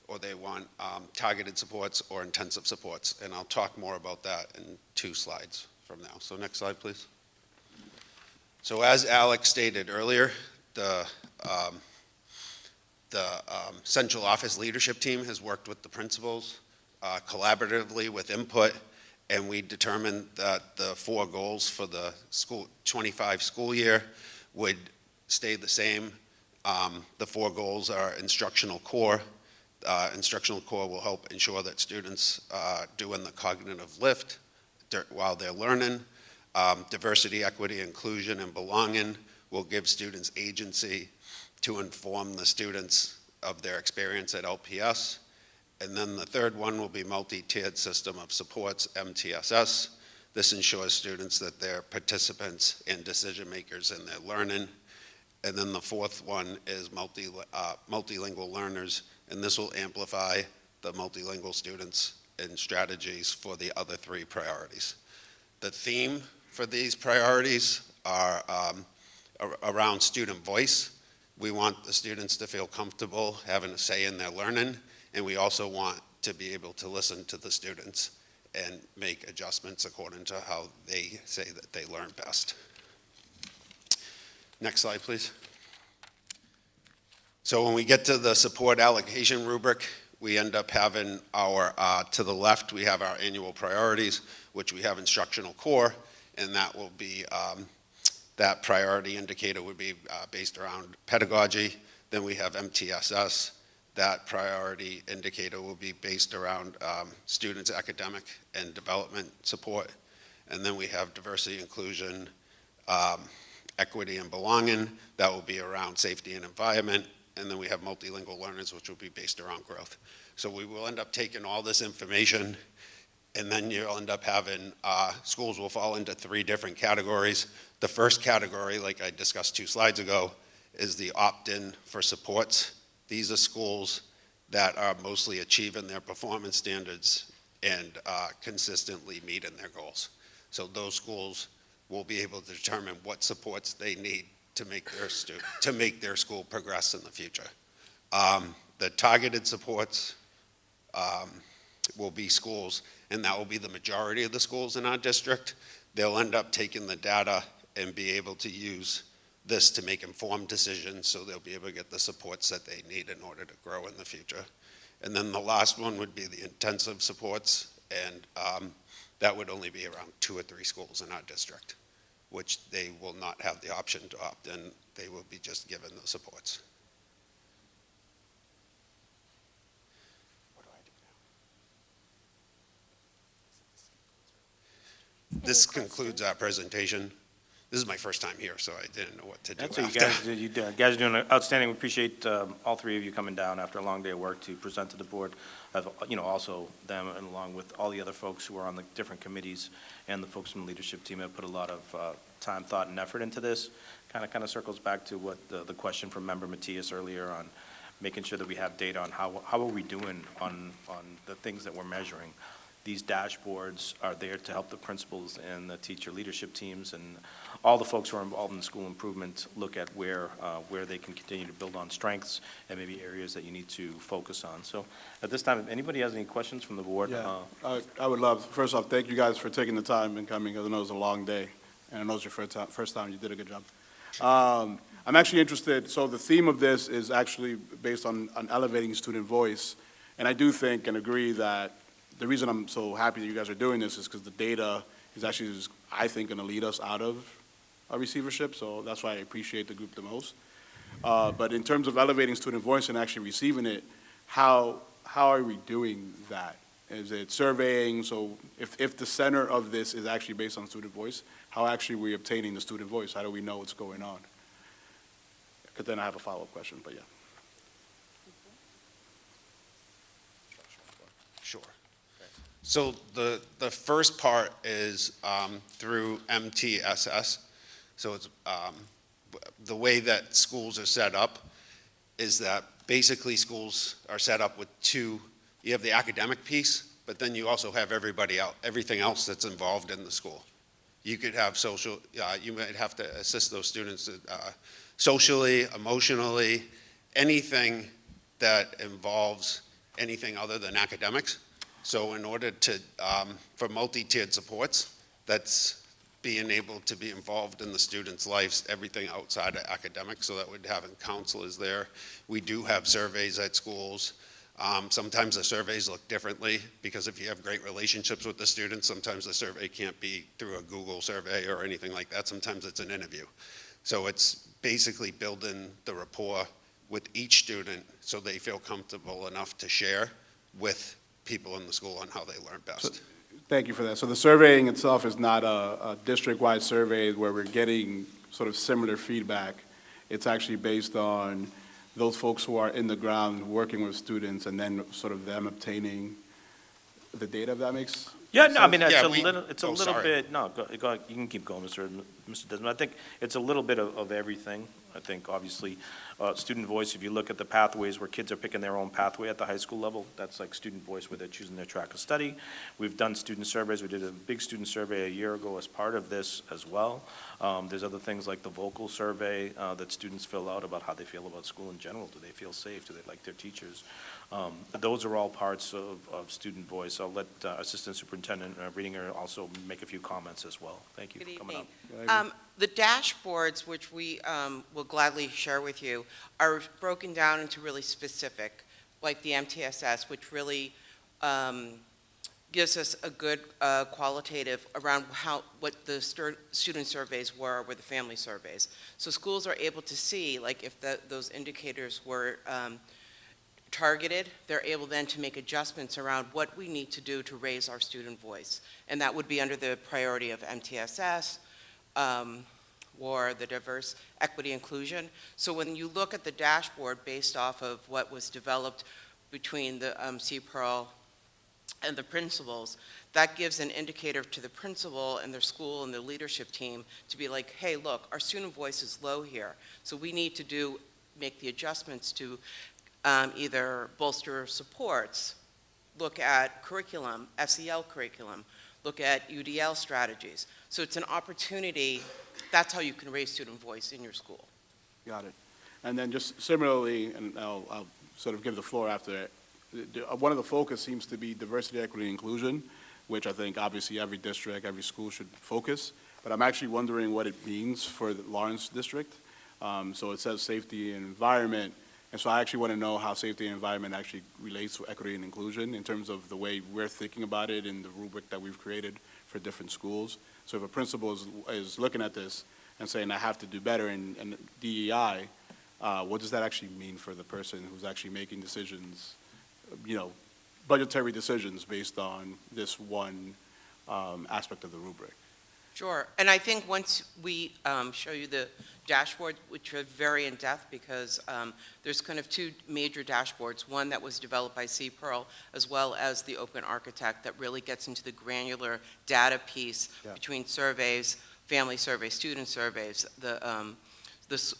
or they want targeted supports or intensive supports. And I'll talk more about that in 2 slides from now. So next slide, please. So as Alex stated earlier, the central office leadership team has worked with the principals collaboratively with input, and we determined that the 4 goals for the 25 school year would stay the same. The 4 goals are instructional core. Instructional core will help ensure that students doing the cognitive lift while they're learning. Diversity, equity, inclusion, and belonging will give students agency to inform the students of their experience at LPS. And then the 3rd one will be multi-tiered system of supports, MTSS. This ensures students that they're participants and decision makers in their learning. And then the 4th one is multilingual learners, and this will amplify the multilingual students and strategies for the other 3 priorities. The theme for these priorities are around student voice. We want the students to feel comfortable having a say in their learning, and we also want to be able to listen to the students and make adjustments according to how they say that they learn best. Next slide, please. So when we get to the support allocation rubric, we end up having our, to the left, we have our annual priorities, which we have instructional core, and that will be, that priority indicator would be based around pedagogy. Then we have MTSS. That priority indicator will be based around students' academic and development support. And then we have diversity, inclusion, equity, and belonging. That will be around safety and environment. And then we have multilingual learners, which will be based around growth. So we will end up taking all this information, and then you'll end up having, schools will fall into 3 different categories. The first category, like I discussed 2 slides ago, is the opt-in for supports. These are schools that are mostly achieving their performance standards and consistently meeting their goals. So those schools will be able to determine what supports they need to make their school progress in the future. The targeted supports will be schools, and that will be the majority of the schools in our district. They'll end up taking the data and be able to use this to make informed decisions, so they'll be able to get the supports that they need in order to grow in the future. And then the last one would be the intensive supports, and that would only be around 2 or 3 schools in our district, which they will not have the option to opt in. They will be just given the supports. What do I do now? This concludes our presentation. This is my first time here, so I didn't know what to do That's after. what you guys are doing outstanding. We appreciate all 3 of you coming down after a long day of work to present to the board. Also them, and along with all the other folks who are on the different committees and the folks from the leadership team have put a lot of time, thought, and effort into this. Kind of circles back to what the question from Member Matias earlier on making sure that we have data on how are we doing on the things that we're measuring. These dashboards are there to help the principals and the teacher leadership teams and all the folks who are involved in school improvement look at where they can continue to build on strengths and maybe areas that you need to focus on. So at this time, if anybody has any questions from the board? Yeah, I would love, first off, thank you guys for taking the time and coming, because I know it was a long day, and I know it's your first time. You did a good job. I'm actually interested, so the theme of this is actually based on elevating student voice, and I do think and agree that the reason I'm so happy that you guys are doing this is because the data is actually, I think, going to lead us out of a receivership, so that's why I appreciate the group the most. But in terms of elevating student voice and actually receiving it, how are we doing that? Is it surveying? So if the center of this is actually based on student voice, how actually are we obtaining the student voice? How do we know what's going on? Because then I have a follow-up question, but yeah. Sure. So the first part is through MTSS. So it's the way that schools are set up is that basically schools are set up with 2. You have the academic piece, but then you also have everything else that's involved in the school. You could have social. You might have to assist those students socially, emotionally, anything that involves anything other than academics. So in order to, for multi-tiered supports, that's being able to be involved in the students' lives, everything outside of academics, so that we're having counselors there. We do have surveys at schools. Sometimes the surveys look differently, because if you have great relationships with the students, sometimes the survey can't be through a Google survey or anything like that. Sometimes it's an interview. So it's basically building the rapport with each student so they feel comfortable enough to share with people in the school on how they learn best. Thank you for that. So the surveying itself is not a district-wide survey where we're getting sort of similar feedback. It's actually based on those folks who are in the ground working with students and then sort of them obtaining the data, if that makes Yeah, no, I mean, Yeah, it's a little bit, no, go, you can keep going, Mr. Desmond. I think it's a little bit of everything. I think, obviously, student voice, if you look at the pathways where kids are picking their own pathway at the high school level, that's like student voice where they're choosing their track of study. We've done student surveys. We did a big student survey a year ago as part of this as well. There's other things like the vocal survey that students fill out about how they feel about school in general. Do they feel safe? Do they like their teachers? Those are all parts of student voice. I'll let Assistant Superintendent Reedinger also make a few comments as well. Thank you Good for coming evening. up. The dashboards, which we will gladly share with you, are broken down into really specific, like the MTSS, which really gives us a good qualitative around what the student surveys were the family surveys. So schools are able to see, like, if those indicators were targeted, they're able then to make adjustments around what we need to do to raise our student voice. And that would be under the priority of MTSS, or the diverse equity inclusion. So when you look at the dashboard based off of what was developed between the CPRL and the principals, that gives an indicator to the principal and their school and their leadership team to be like, hey, look, our student voice is low here. So we need to make the adjustments to either bolster supports, look at curriculum, SEL curriculum, look at UDL strategies. So it's an opportunity. That's how you can raise student voice in your school. Got it. And then just similarly, and I'll sort of give the floor after that, one of the focus seems to be diversity, equity, and inclusion, which I think obviously every district, every school should focus. But I'm actually wondering what it means for the Lawrence district. So it says safety and environment. And so I actually want to know how safety and environment actually relates to equity and inclusion in terms of the way we're thinking about it in the rubric that we've created for different schools. So if a principal is looking at this and saying, I have to do better in DEI, what does that actually mean for the person who's actually making decisions, budgetary decisions based on this one aspect of the rubric? Sure, and I think once we show you the dashboard, which are very in-depth because there's kind of two major dashboards, one that was developed by CPRL as well as the Open Architect that really gets into the granular data piece between surveys, family surveys, student surveys,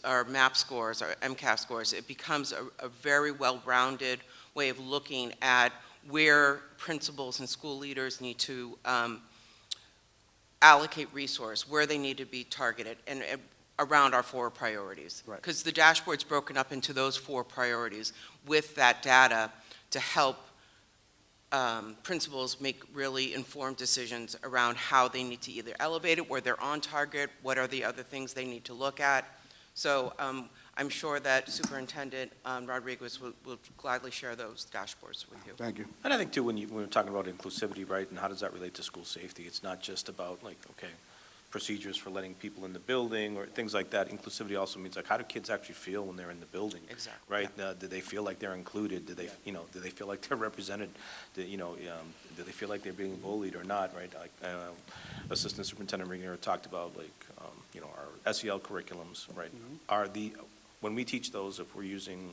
our MAP scores, our MCAS scores. It becomes a very well-rounded way of looking at where principals and school leaders need to allocate resource, where they need to be targeted, and around our 4 priorities. Right. Because the dashboard's broken up into those 4 priorities with that data to help principals make really informed decisions around how they need to either elevate it, where they're on target, what are the other things they need to look at. So I'm sure that Superintendent Rodriguez will gladly share those dashboards with you. Thank you. And I think too, when we're talking about inclusivity, right, and how does that relate to school safety? It's not just about like, okay, procedures for letting people in the building or things like that. Inclusivity also means like, how do kids actually feel when they're in the building? Exactly. Right? Do they feel like they're included? Do they, do they feel like they're represented? Do they feel like they're being bullied or not? Right? Like Assistant Superintendent Ringer talked about like, our SEL curriculums, right? When we teach those, if we're using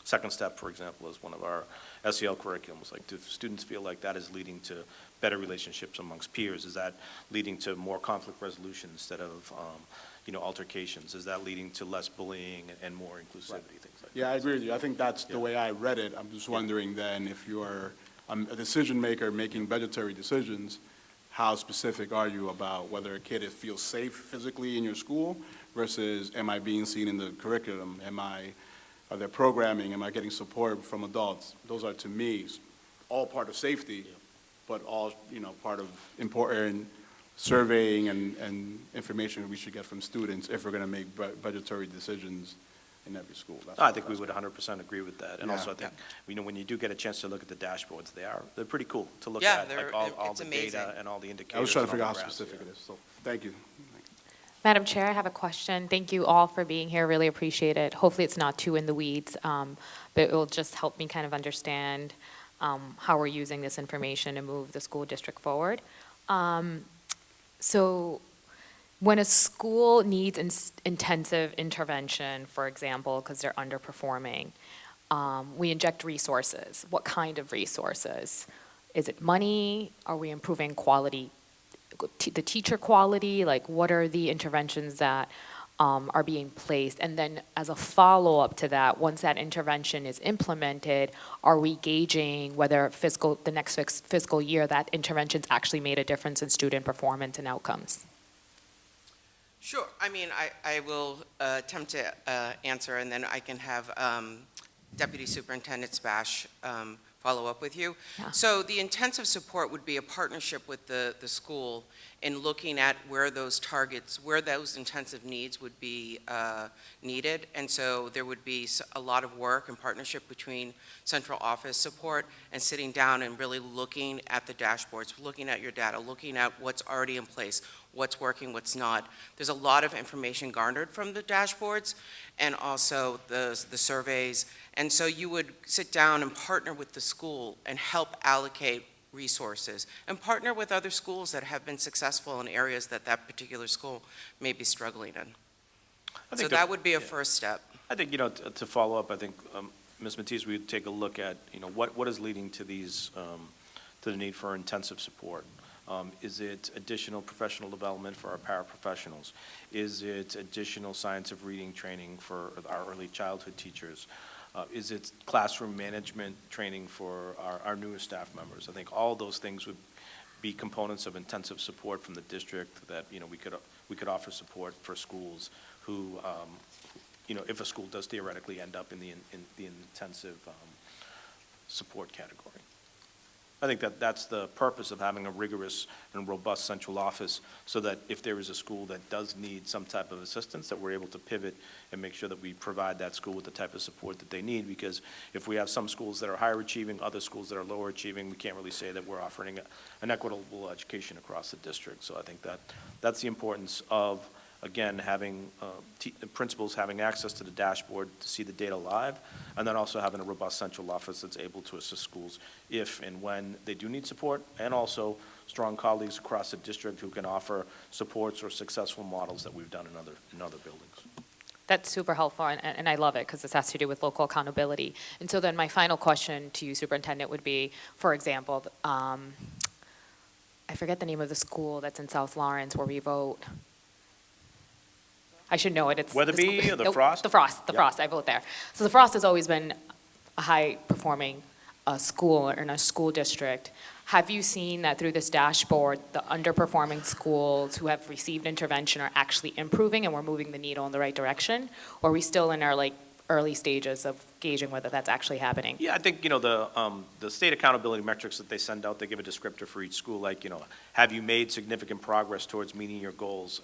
Second Step, for example, as one of our SEL curriculums, like do students feel like that is leading to better relationships amongst peers? Is that leading to more conflict resolution instead of, altercations? Is that leading to less bullying and more inclusivity, things like that? Yeah, I agree with you. I think that's the way I read it. I'm just wondering then if you're a decision maker making budgetary decisions, how specific are you about whether a kid feels safe physically in your school versus am I being seen in the curriculum? Am I Are there programming? Am I getting support from adults? Those are, to me, all part of safety, but all, part of important surveying and information we should get from students if we're going to make budgetary decisions in every school. I think we would 100% agree with that. And Yeah. also, I think, when you do get a chance to look at the dashboards, they're pretty cool to look Yeah, at. Like all it's the amazing. data and all the indicators. I was trying to and all figure out how the graphs, specific yeah. it is, so thank you. Madam Chair, I have a question. Thank you all for being here. Really appreciate it. Hopefully, it's not too in the weeds, but it will just help me kind of understand how we're using this information to move the school district forward. So when a school needs intensive intervention, for example, because they're underperforming, we inject resources. What kind of resources? Is it money? Are we improving quality, the teacher quality? Like, what are the interventions that are being placed? And then as a follow-up to that, once that intervention is implemented, are we gauging whether the next fiscal year that intervention's actually made a difference in student performance and outcomes? Sure. I mean, I will attempt to answer, and then I can have Deputy Superintendent Spash follow up with you. Yeah. So the intensive support would be a partnership with the school in looking at where those targets, where those intensive needs would be needed. And so there would be a lot of work and partnership between central office support and sitting down and really looking at the dashboards, looking at your data, looking at what's already in place, what's working, what's not. There's a lot of information garnered from the dashboards and also the surveys. And so you would sit down and partner with the school and help allocate resources and partner with other schools that have been successful in areas that that particular school may be struggling in. So that would be a first step. I think, to follow up, I think, Ms. Matisse, we would take a look at, what is leading to these, to the need for intensive support. Is it additional professional development for our paraprofessionals? Is it additional science of reading training for our early childhood teachers? Is it classroom management training for our newer staff members? I think all those things would be components of intensive support from the district that, we could offer support for schools who, if a school does theoretically end up in the intensive support category. I think that's the purpose of having a rigorous and robust central office, so that if there is a school that does need some type of assistance, that we're able to pivot and make sure that we provide that school with the type of support that they need. Because if we have some schools that are higher achieving, other schools that are lower achieving, we can't really say that we're offering an equitable education across the district. So I think that's the importance of, again, having principals having access to the dashboard to see the data live, and then also having a robust central office that's able to assist schools if and when they do need support, and also strong colleagues across the district who can offer supports or successful models that we've done in other buildings. That's super helpful, and I love it because this has to do with local accountability. And so then my final question to you, Superintendent, would be, for example, I forget the name of the school that's in South Lawrence where we vote. I should know it. It's Weatherby or the Frost? The Frost. The Yep. Frost. I vote there. So the Frost has always been a high-performing school in a school district. Have you seen that through this dashboard, the underperforming schools who have received intervention are actually improving and we're moving the needle in the right direction? Or are we still in our early stages of gauging whether that's actually happening? Yeah, I think, the state accountability metrics that they send out, they give a descriptor for each school, like, have you made significant progress towards meeting your goals?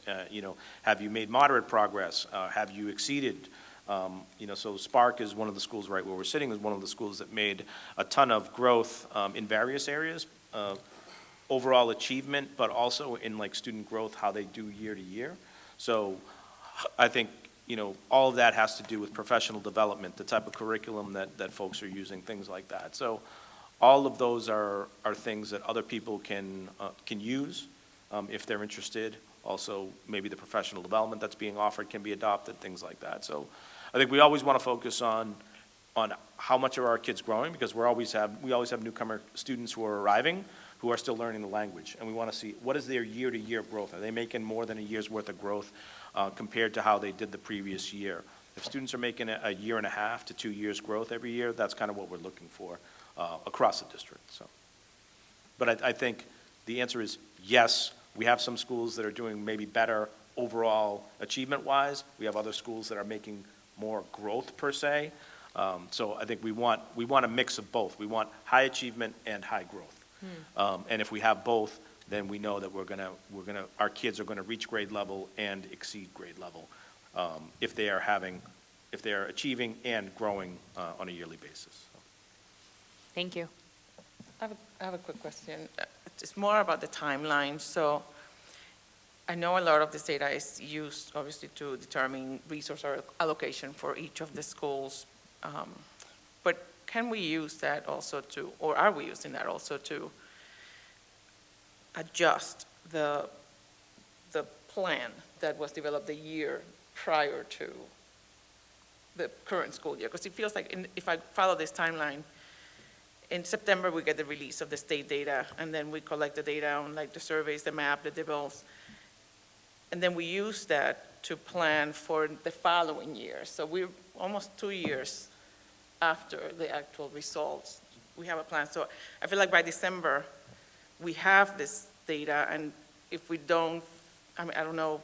Have you made moderate progress? Have you exceeded? So Spark is one of the schools right where we're sitting, is one of the schools that made a ton of growth in various areas, overall achievement, but also in student growth, how they do year to year. So I think, all of that has to do with professional development, the type of curriculum that folks are using, things like that. So all of those are things that other people can use if they're interested. Also, maybe the professional development that's being offered can be adopted, things like that. So I think we always want to focus on how much are our kids growing, because we always have newcomer students who are arriving who are still learning the language, and we want to see what is their year-to-year growth. Are they making more than a year's worth of growth compared to how they did the previous year? If students are making a year and a half to 2 years growth every year, that's kind of what we're looking for across the district. So, but I think the answer is yes. We have some schools that are doing maybe better overall achievement-wise. We have other schools that are making more growth per se. So I think we want a mix of both. We want high achievement and high growth. And if we have both, then we know that our kids are gonna reach grade level and exceed grade level, if they are achieving and growing on a yearly basis. Thank you. I have a quick question. It's more about the timeline. So I know a lot of this data is used, obviously, to determine resource allocation for each of the schools. But can we use that also to, or are we using that also to adjust the plan that was developed the year prior to the current school year? Because it feels like if I follow this timeline, in September, we get the release of the state data, and then we collect the data on like the surveys, the map, the DeVos, and then we use that to plan for the following year. So we're almost 2 years after the actual results. We have a plan. So I feel like by December, we have this data, and if we don't, I mean, I don't know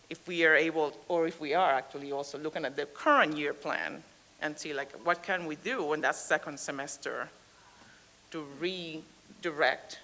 if we are able, or if we are actually also looking at the current year plan and see like, what can we do in that second semester to redirect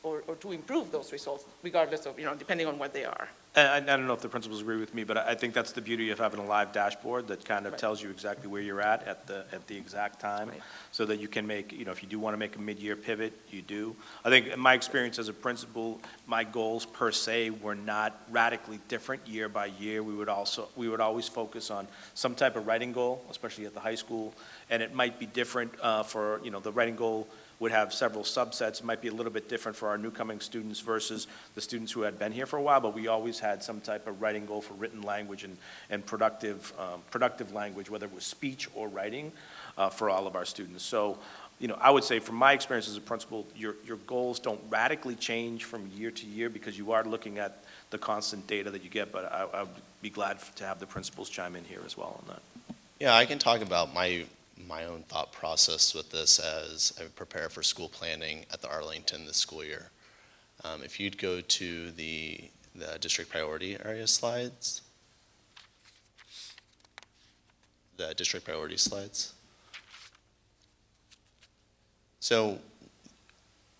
or to improve those results, regardless of, depending on what they are. And I don't know if the principals agree with me, but I think that's the beauty of having a live dashboard that kind of tells you exactly where you're at the exact time, so that you can make, if you do want to make a mid-year pivot, you do. I think in my experience as a principal, my goals per se were not radically different year by year. We would always focus on some type of writing goal, especially at the high school, and it might be different for, the writing goal would have several subsets. It might be a little bit different for our newcoming students versus the students who had been here for a while, but we always had some type of writing goal for written language and productive language, whether it was speech or writing, for all of our students. So, I would say from my experience as a principal, your goals don't radically change from year to year because you are looking at the constant data that you get, but I would be glad to have the principals chime in here as well on that. Yeah, I can talk about my own thought process with this as I prepare for school planning at the Arlington this school year. If you'd go to the district priority area slides, the district priority slides. So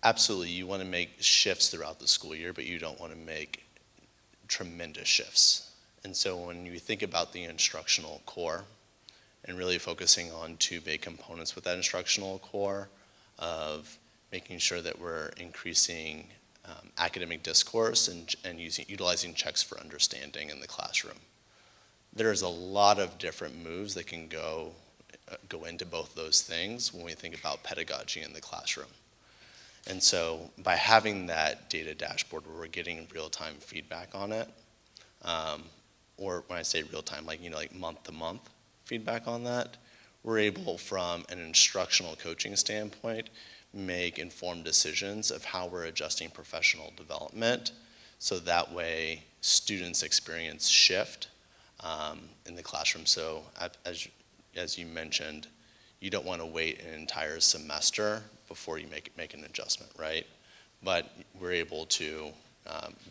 absolutely, you want to make shifts throughout the school year, but you don't want to make tremendous shifts. And so when you think about the instructional core, and really focusing on two big components with that instructional core of making sure that we're increasing academic discourse and utilizing checks for understanding in the classroom. There's a lot of different moves that can go into both those things when we think about pedagogy in the classroom. And so by having that data dashboard where we're getting real-time feedback on it, or when I say real-time, like month to month, feedback on that, we're able from an instructional coaching standpoint make informed decisions of how we're adjusting professional development so that way students experience shift in the classroom. So as you mentioned, you don't want to wait an entire semester before you make an adjustment, right? But we're able to,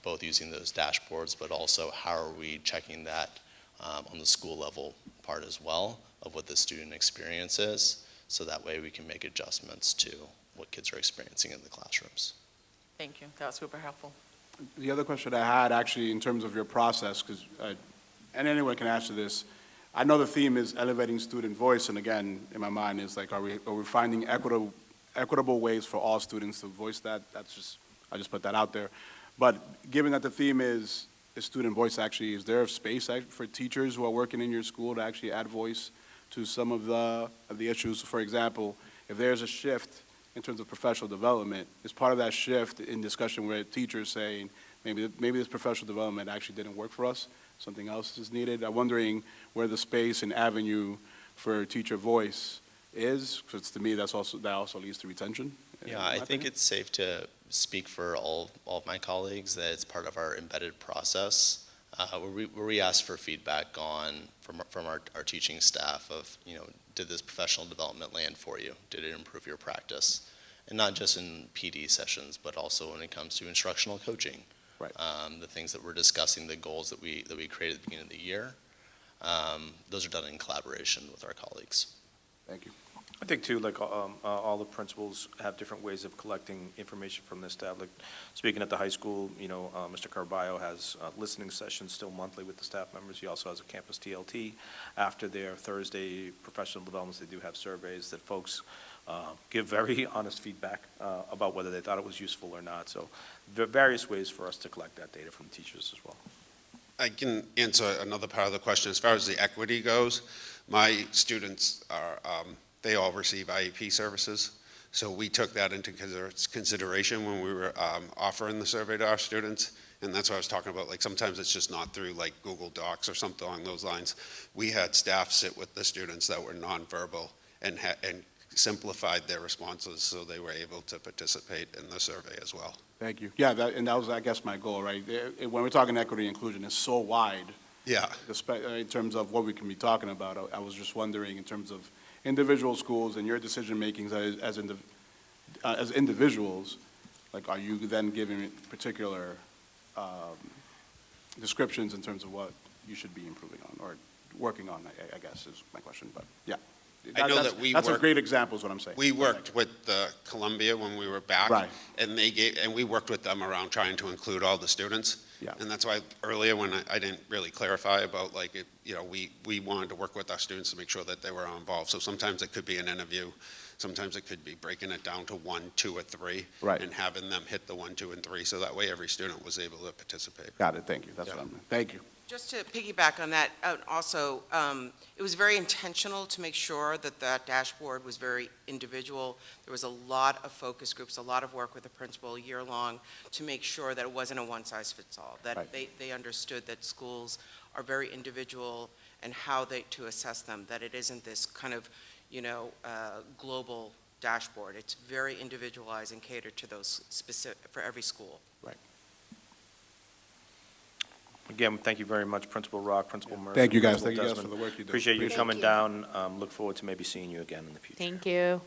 both using those dashboards, but also how are we checking that on the school level part as well of what the student experience is, so that way we can make adjustments to what kids are experiencing in the classrooms. Thank you. That was super helpful. The other question I had actually in terms of your process, because, and anyone can answer this, I know the theme is elevating student voice, and again, in my mind is like, are we finding equitable ways for all students to voice that? I just put that out there. But given that the theme is student voice, actually, is there a space for teachers who are working in your school to actually add voice to some of the issues? For example, if there's a shift in terms of professional development, is part of that shift in discussion where teachers saying, maybe this professional development actually didn't work for us, something else is needed? I'm wondering where the space and avenue for teacher voice is, because to me that also leads to retention. Yeah, I think it's safe to speak for all of my colleagues that it's part of our embedded process where we ask for feedback from our teaching staff of, did this professional development land for you? Did it improve your practice? And not just in PD sessions, but also when it comes to instructional coaching. Right. The things that we're discussing, the goals that we created at the beginning of the year. Those are done in collaboration with our colleagues. Thank you. I think too, like, all the principals have different ways of collecting information from this staff. Like, speaking at the high school, Mr. Carballo has listening sessions still monthly with the staff members. He also has a campus TLT. After their Thursday professional developments, they do have surveys that folks give very honest feedback about whether they thought it was useful or not. So there are various ways for us to collect that data from teachers as well. I can answer another part of the question. As far as the equity goes, my students are, they all receive IEP services. So we took that into consideration when we were offering the survey to our students. And that's what I was talking about. Like, sometimes it's just not through like Google Docs or something along those lines. We had staff sit with the students that were nonverbal and simplified their responses so they were able to participate in the survey as well. Thank you. Yeah, and that was, I guess, my goal, right? When we're talking equity and inclusion, it's so wide. Yeah. In terms of what we can be talking about. I was just wondering, in terms of individual schools and your decision-makings as individuals, like, are you then giving particular descriptions in terms of what you should be improving on or working on, I guess, is my question, but yeah. I know that we That's a worked- great example is what I'm saying. We worked with Columbia when we were back. Right. And we worked with them around trying to include all the students. Yeah. And that's why earlier when I didn't really clarify about like, we wanted to work with our students to make sure that they were involved. So sometimes it could be an interview. Sometimes it could be breaking it down to 1, 2, or 3. Right. And having them hit the 1, 2, and 3. So that way every student was able to participate. Got it, thank you. That's what I meant. Thank you. Just to piggyback on that, also, it was very intentional to make sure that that dashboard was very individual. There was a lot of focus groups, a lot of work with the principal year-long to make sure that it wasn't a one-size-fits-all, that Right. they understood that schools are very individual and how to assess them, that it isn't this kind of, global dashboard. It's very individualized and catered to those specific, for every school. Again, thank you very much, Principal Rock, Principal Mercer. Thank you, guys. Principal Thank you guys Desmond. for the work you do. Appreciate you Appreciate coming it. down. Look forward to maybe seeing you again in the future. Thank you.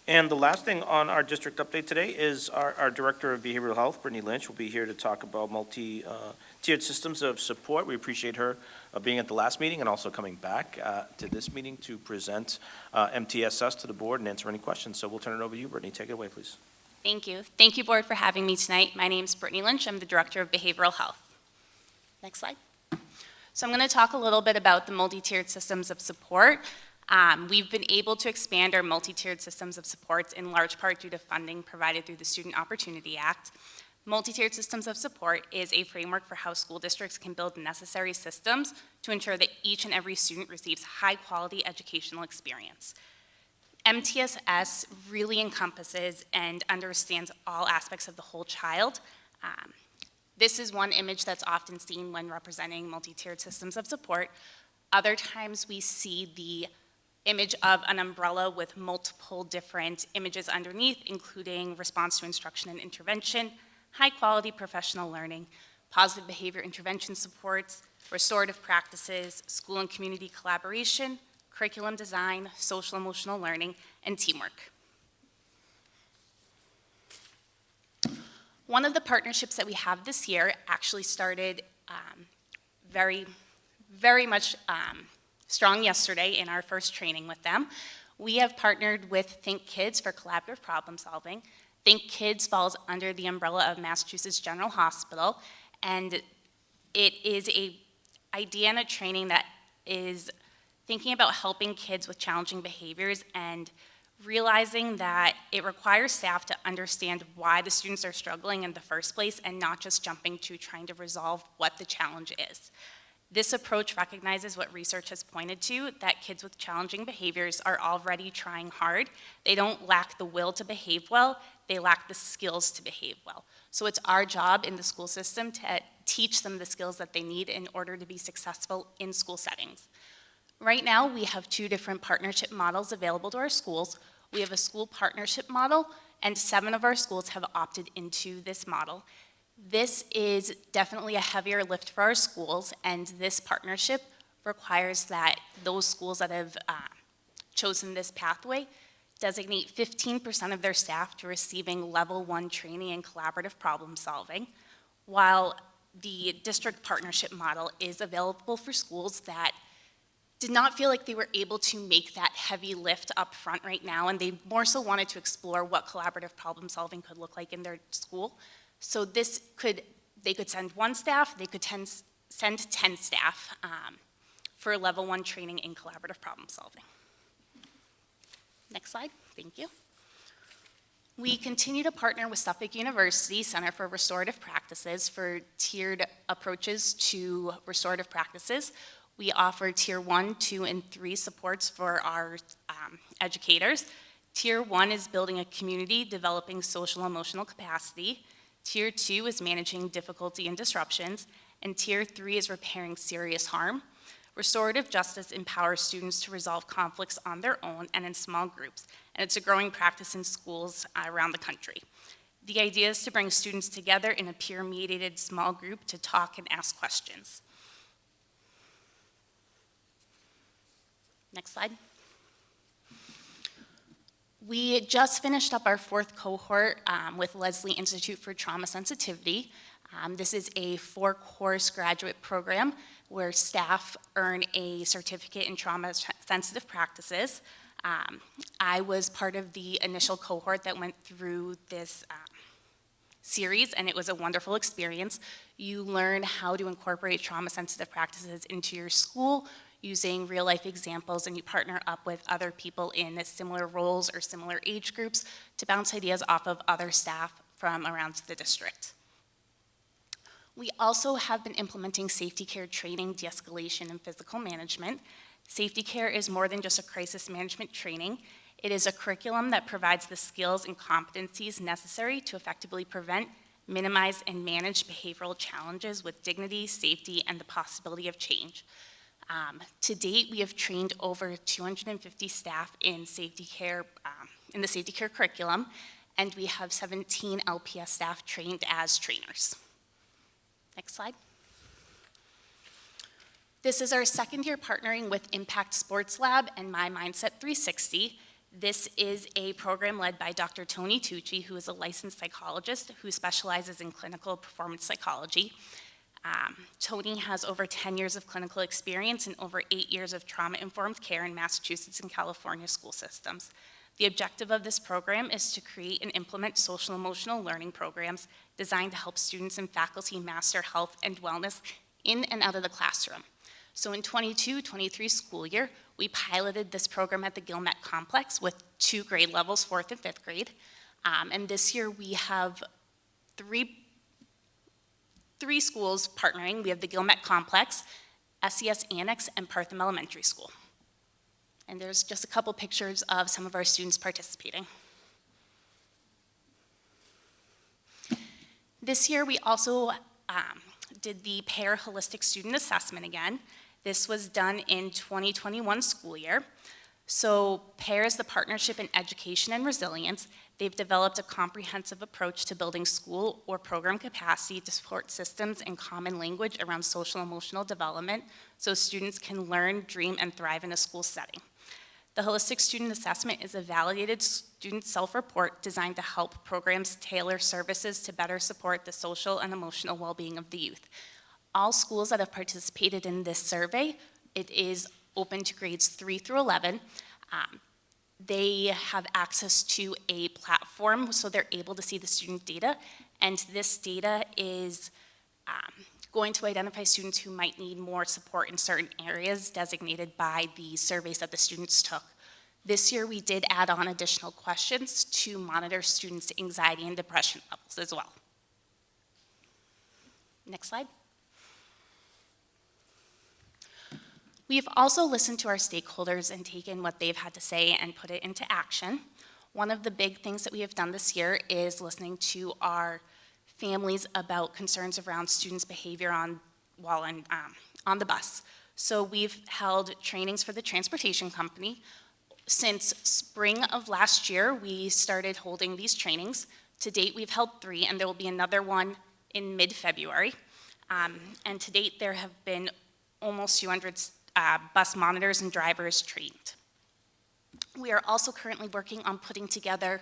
And the last thing on our district update today is our Director of Behavioral Health, Brittany Lynch, will be here to talk about multi-tiered systems of support. We appreciate her being at the last meeting and also coming back to this meeting to present MTSS to the board and answer any questions. So we'll turn it over to you, Brittany. Take it away, please. Thank you. Thank you, Board, for having me tonight. My name is Brittany Lynch. I'm the Director of Behavioral Health. Next slide. So I'm going to talk a little bit about the multi-tiered systems of support. We've been able to expand our multi-tiered systems of supports in large part due to funding provided through the Student Opportunity Act. Multi-tiered systems of support is a framework for how school districts can build necessary systems to ensure that each and every student receives high-quality educational experience. MTSS really encompasses and understands all aspects of the whole child. This is one image that's often seen when representing multi-tiered systems of support. Other times we see the image of an umbrella with multiple different images underneath, including response to instruction and intervention, high-quality professional learning, positive behavior intervention supports, restorative practices, school and community collaboration, curriculum design, social emotional learning, and teamwork. One of the partnerships that we have this year actually started very much strong yesterday in our first training with them. We have partnered with Think Kids for collaborative problem solving. Think Kids falls under the umbrella of Massachusetts General Hospital, and it is an idea and a training that is thinking about helping kids with challenging behaviors and realizing that it requires staff to understand why the students are struggling in the first place and not just jumping to trying to resolve what the challenge is. This approach recognizes what research has pointed to, that kids with challenging behaviors are already trying hard. They don't lack the will to behave well, they lack the skills to behave well. So it's our job in the school system to teach them the skills that they need in order to be successful in school settings. Right now, we have 2 different partnership models available to our schools. We have a school partnership model, and 7 of our schools have opted into this model. This is definitely a heavier lift for our schools, and this partnership requires that those schools that have chosen this pathway designate 15% of their staff to receiving level 1 training in collaborative problem solving, while the district partnership model is available for schools that did not feel like they were able to make that heavy lift up front right now, and they more so wanted to explore what collaborative problem solving could look like in their school. So they could send one staff, they could send 10 staff for level 1 training in collaborative problem solving. Next slide, thank you. We continue to partner with Suffolk University Center for Restorative Practices for tiered approaches to restorative practices. We offer Tier 1, 2, and 3 supports for our educators. Tier 1 is building a community, developing social emotional capacity. Tier 2 is managing difficulty and disruptions. And Tier 3 is repairing serious harm. Restorative justice empowers students to resolve conflicts on their own and in small groups, and it's a growing practice in schools around the country. The idea is to bring students together in a peer-mediated small group to talk and ask questions. Next slide. We just finished up our 4th cohort with Leslie Institute for Trauma Sensitivity. This is a 4-course graduate program where staff earn a certificate in trauma-sensitive practices. I was part of the initial cohort that went through this series, and it was a wonderful experience. You learn how to incorporate trauma-sensitive practices into your school using real-life examples, and you partner up with other people in similar roles or similar age groups to bounce ideas off of other staff from around the district. We also have been implementing safety care training, de-escalation, and physical management. Safety care is more than just a crisis management training. It is a curriculum that provides the skills and competencies necessary to effectively prevent, minimize, and manage behavioral challenges with dignity, safety, and the possibility of change. To date, we have trained over 250 staff in safety care, in the safety care curriculum, and we have 17 LPS staff trained as trainers. Next slide. This is our 2nd year partnering with Impact Sports Lab and My Mindset 360. This is a program led by Dr. Tony Tucci, who is a licensed psychologist who specializes in clinical performance psychology. Tony has over 10 years of clinical experience and over 8 years of trauma-informed care in Massachusetts and California school systems. The objective of this program is to create and implement social-emotional learning programs designed to help students and faculty master health and wellness in and out of the classroom. So in 22-23 school year, we piloted this program at the Gilmet Complex with 2 grade levels, 4th and 5th grade. And this year we have three schools partnering. We have the Gilmet Complex, SES Annex, and Partham Elementary School. And there's just a couple pictures of some of our students participating. This year, we also did the PAIR Holistic Student Assessment again. This was done in 2021 school year. So PAIR is the Partnership in Education and Resilience. They've developed a comprehensive approach to building school or program capacity to support systems and common language around social emotional development so students can learn, dream, and thrive in a school setting. The Holistic Student Assessment is a validated student self-report designed to help programs tailor services to better support the social and emotional well-being of the youth. All schools that have participated in this survey, it is open to grades 3 through 11. They have access to a platform so they're able to see the student data, and this data is going to identify students who might need more support in certain areas designated by the surveys that the students took. This year, we did add on additional questions to monitor students' anxiety and depression levels as well. Next slide. We've also listened to our stakeholders and taken what they've had to say and put it into action. One of the big things that we have done this year is listening to our families about concerns around students' behavior on the bus. So we've held trainings for the transportation company. Since spring of last year, we started holding these trainings. To date, we've held 3, and there will be another one in mid-February. And to date, there have been almost 200 bus monitors and drivers trained. We are also currently working on putting together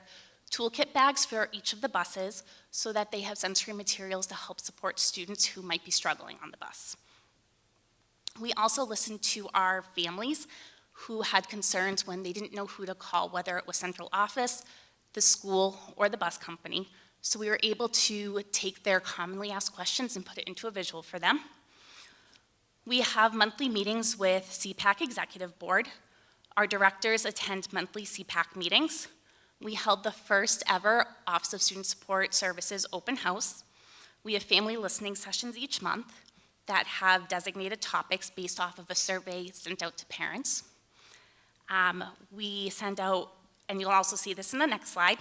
toolkit bags for each of the buses so that they have sensory materials to help support students who might be struggling on the bus. We also listened to our families who had concerns when they didn't know who to call, whether it was central office, the school, or the bus company. So we were able to take their commonly asked questions and put it into a visual for them. We have monthly meetings with CPAC Executive Board. Our directors attend monthly CPAC meetings. We held the first ever Office of Student Support Services open house. We have family listening sessions each month that have designated topics based off of a survey sent out to parents. We send out, and you'll also see this in the next slide,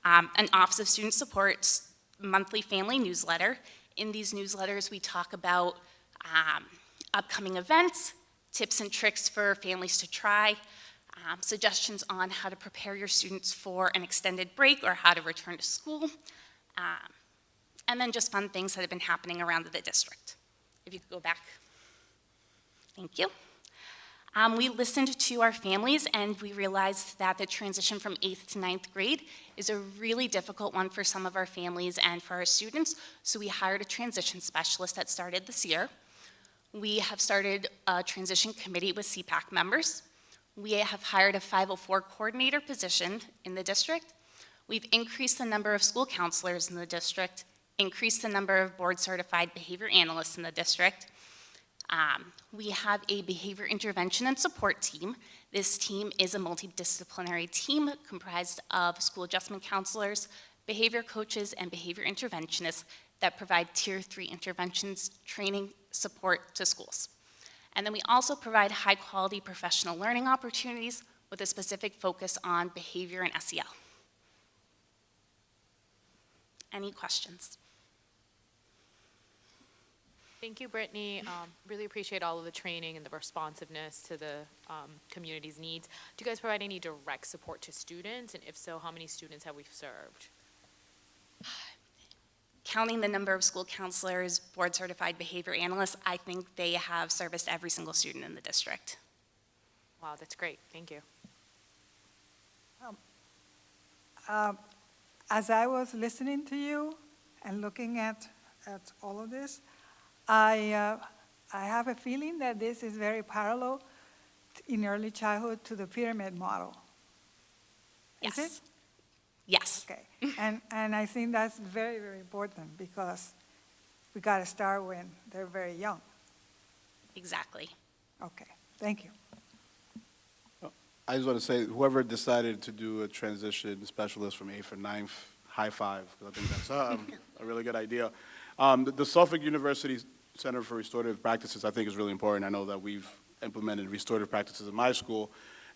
an Office of Student Support's monthly family newsletter. In these newsletters, we talk about upcoming events, tips and tricks for families to try, suggestions on how to prepare your students for an extended break or how to return to school, and then just fun things that have been happening around the district. If you could go back. Thank you. We listened to our families and we realized that the transition from 8th to 9th grade is a really difficult one for some of our families and for our students, so we hired a transition specialist that started this year. We have started a transition committee with CPAC members. We have hired a 504 coordinator position in the district. We've increased the number of school counselors in the district, increased the number of board-certified behavior analysts in the district. We have a behavior intervention and support team. This team is a multidisciplinary team comprised of school adjustment counselors, behavior coaches, and behavior interventionists that provide Tier 3 interventions, training, support to schools. And then we also provide high-quality professional learning opportunities with a specific focus on behavior and SEL. Any questions? Thank you, Brittany. Really appreciate all of the training and the responsiveness to the community's needs. Do you guys provide any direct support to students? And if so, how many students have we served? Counting the number of school counselors, board-certified behavior analysts, I think they have serviced every single student in the district. Wow, that's great. Thank you. As I was listening to you and looking at all of this, I have a feeling that this is very parallel in early childhood to the pyramid model. Yes. Is it? Yes. Okay. And I think that's very, very important because we got to start when they're very young. Exactly. Okay. Thank you. I just want to say, whoever decided to do a transition specialist from 8th or 9th, high five, because I think that's a really good idea. The Suffolk University Center for Restorative Practices, I think, is really important. I know that we've implemented restorative practices in my school.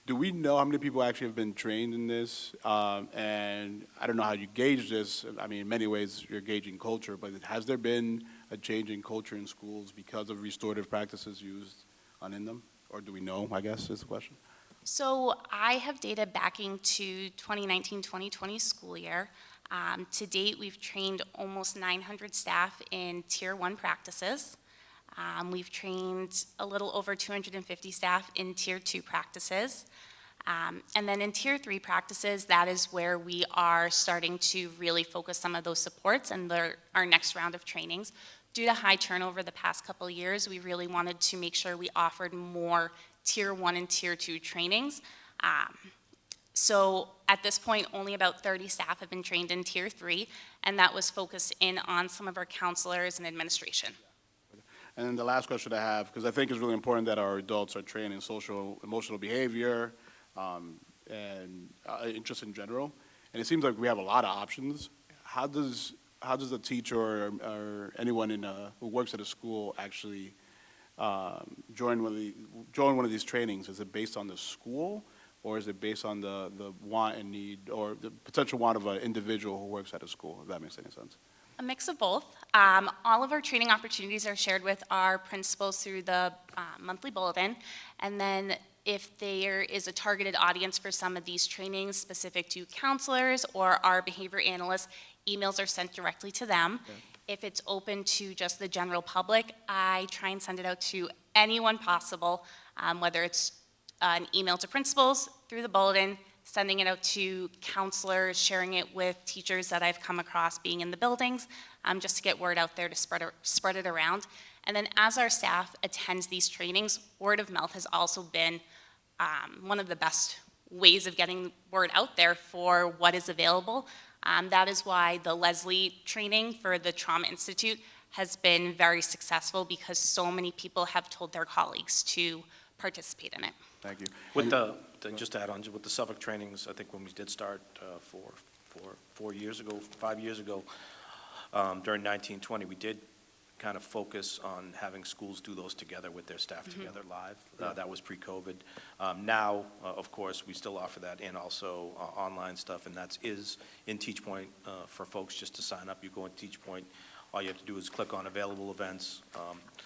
Do we know how many people actually have been trained in this? And I don't know how you gauge this. I mean, in many ways, you're gauging culture, but has there been a change in culture in schools because of restorative practices used in them? Or do we know, I guess, is the question? So I have data backing to 2019-2020 school year. To date, we've trained almost 900 staff in Tier 1 practices. We've trained a little over 250 staff in Tier 2 practices. And then in Tier 3 practices, that is where we are starting to really focus some of those supports and our next round of trainings. Due to high turnover the past couple of years, we really wanted to make sure we offered more Tier 1 and Tier 2 trainings. So at this point, only about 30 staff have been trained in Tier 3, and that was focused in on some of our counselors and administration. And then the last question I have, because I think it's really important that our adults are trained in social, emotional behavior, and interest in general. And it seems like we have a lot of options. How does a teacher or anyone who works at a school actually join one of these trainings? Is it based on the school, or is it based on the want and need, or the potential want of an individual who works at a school, if that makes any sense? A mix of both. All of our training opportunities are shared with our principals through the monthly bulletin, and then if there is a targeted audience for some of these trainings specific to counselors or our behavior analysts, emails are sent directly to them. Okay. If it's open to just the general public, I try and send it out to anyone possible, whether it's an email to principals, through the bulletin, sending it out to counselors, sharing it with teachers that I've come across being in the buildings, just to get word out there to spread it around. And then as our staff attends these trainings, word of mouth has also been one of the best ways of getting word out there for what is available. That is why the Leslie training for the Trauma Institute has been very successful, because so many people have told their colleagues to participate in it. Thank you. With just to add on, with the Suffolk trainings, I think when we did start 5 years ago, during 1920, we did kind of focus on having schools do those together with their staff together live. That was pre-COVID. Now, of course, we still offer that, and also online stuff, and that is in Teach Point for folks just to sign up. You go in Teach Point, all you have to do is click on available events.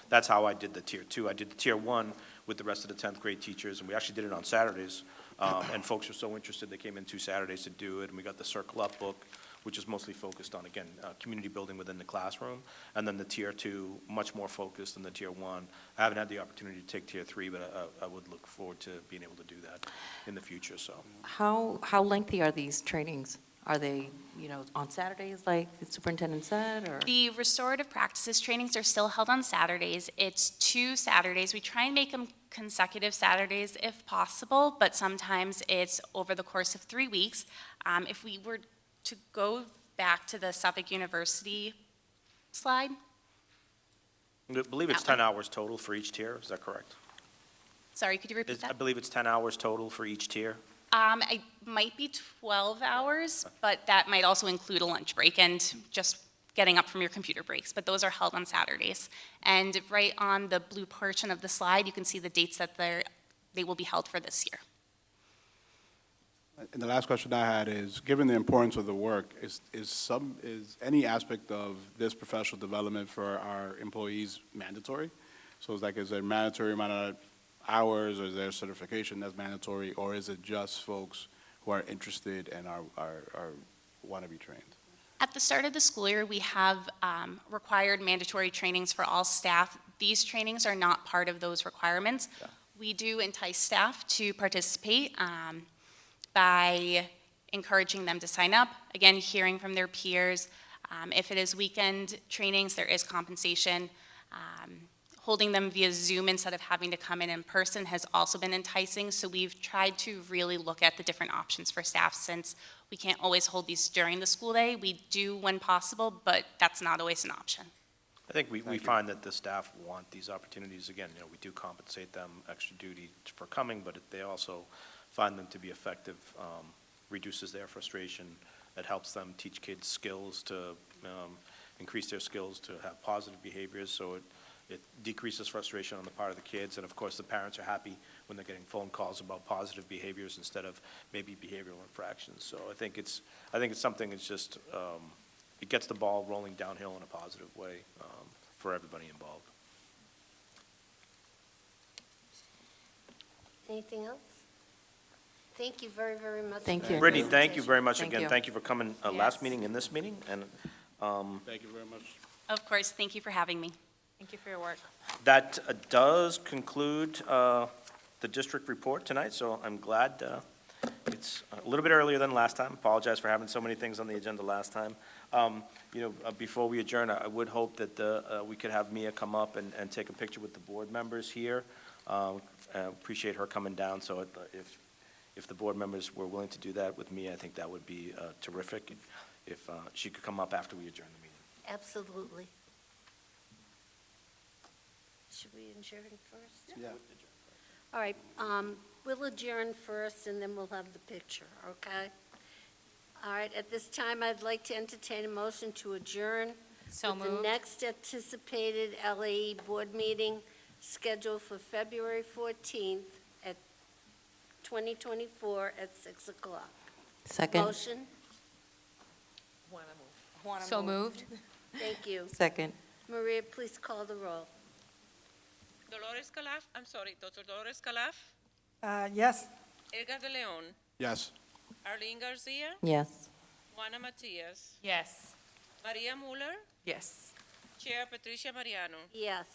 That's how I did the Tier 2. I did the Tier 1 with the rest of the 10th grade teachers, and we actually did it on Saturdays. And folks were so interested, they came in 2 Saturdays to do it, and we got the Circle Up book, which is mostly focused on, again, community building within the classroom. And then the Tier 2, much more focused than the Tier 1. I haven't had the opportunity to take Tier 3, but I would look forward to being able to do that in the future, so. How lengthy are these trainings? Are they, on Saturdays like the superintendent said, or? The restorative practices trainings are still held on Saturdays. It's 2 Saturdays. We try and make them consecutive Saturdays if possible, but sometimes it's over the course of 3 weeks. If we were to go back to the Suffolk University slide. I believe it's 10 hours total for each tier, is that correct? Sorry, could you repeat I that? believe it's 10 hours total for each tier. It might be 12 hours, but that might also include a lunch break and just getting up from your computer breaks, but those are held on Saturdays. And right on the blue portion of the slide, you can see the dates that they will be held for this year. And the last question I had is, given the importance of the work, is any aspect of this professional development for our employees mandatory? So is there a mandatory amount of hours, or is there certification that's mandatory, or is it just folks who are interested and want to be trained? At the start of the school year, we have required mandatory trainings for all staff. These trainings are not part of those requirements. Yeah. We do entice staff to participate by encouraging them to sign up, again, hearing from their peers. If it is weekend trainings, there is compensation. Holding them via Zoom instead of having to come in person has also been enticing, so we've tried to really look at the different options for staff. Since we can't always hold these during the school day, we do when possible, but that's not always an option. I think we find that the staff want these opportunities. Again, we do compensate them extra duty for coming, but they also find them to be effective, reduces their frustration. It helps them teach kids skills to increase their skills to have positive behaviors, so it decreases frustration on the part of the kids, and of course the parents are happy when they're getting phone calls about positive behaviors instead of maybe behavioral infractions. So I think it's something that's just, it gets the ball rolling downhill in a positive way for everybody involved. Anything else? Thank you very, very much. Thank you. Brittany, thank you very much Thank again. you. Thank you for coming last meeting and this meeting, and Thank you very much. Of course, thank you for having me. Thank you for your work. that does conclude the district report tonight, so I'm glad it's a little bit earlier than last time. Apologize for having so many things on the agenda last time. Before we adjourn, I would hope that we could have Mia come up and take a picture with the board members here. Appreciate her coming down, so if the board members were willing to do that with Mia, I think that would be terrific. If she could come up after we adjourn the meeting. Absolutely. Should we adjourn first? Yeah. All right, we'll adjourn first, and then we'll have the picture, okay? All right, at this time, I'd like to entertain a motion to adjourn. So with the moved. next anticipated LAE Board Meeting scheduled for February 14th at 2024 at 6 o'clock. Second. Motion? So moved. Thank you. Second. Maria, please call the roll. Dolores Calaf, I'm sorry, Dr. Dolores Calaf, Yes. Edgar de Leon, Yes. Arlene Garcia, Yes. Juana Matias, Yes. Maria Muller, Yes. Chair Patricia Mariano. Yes,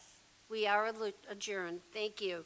we are adjourned. Thank you.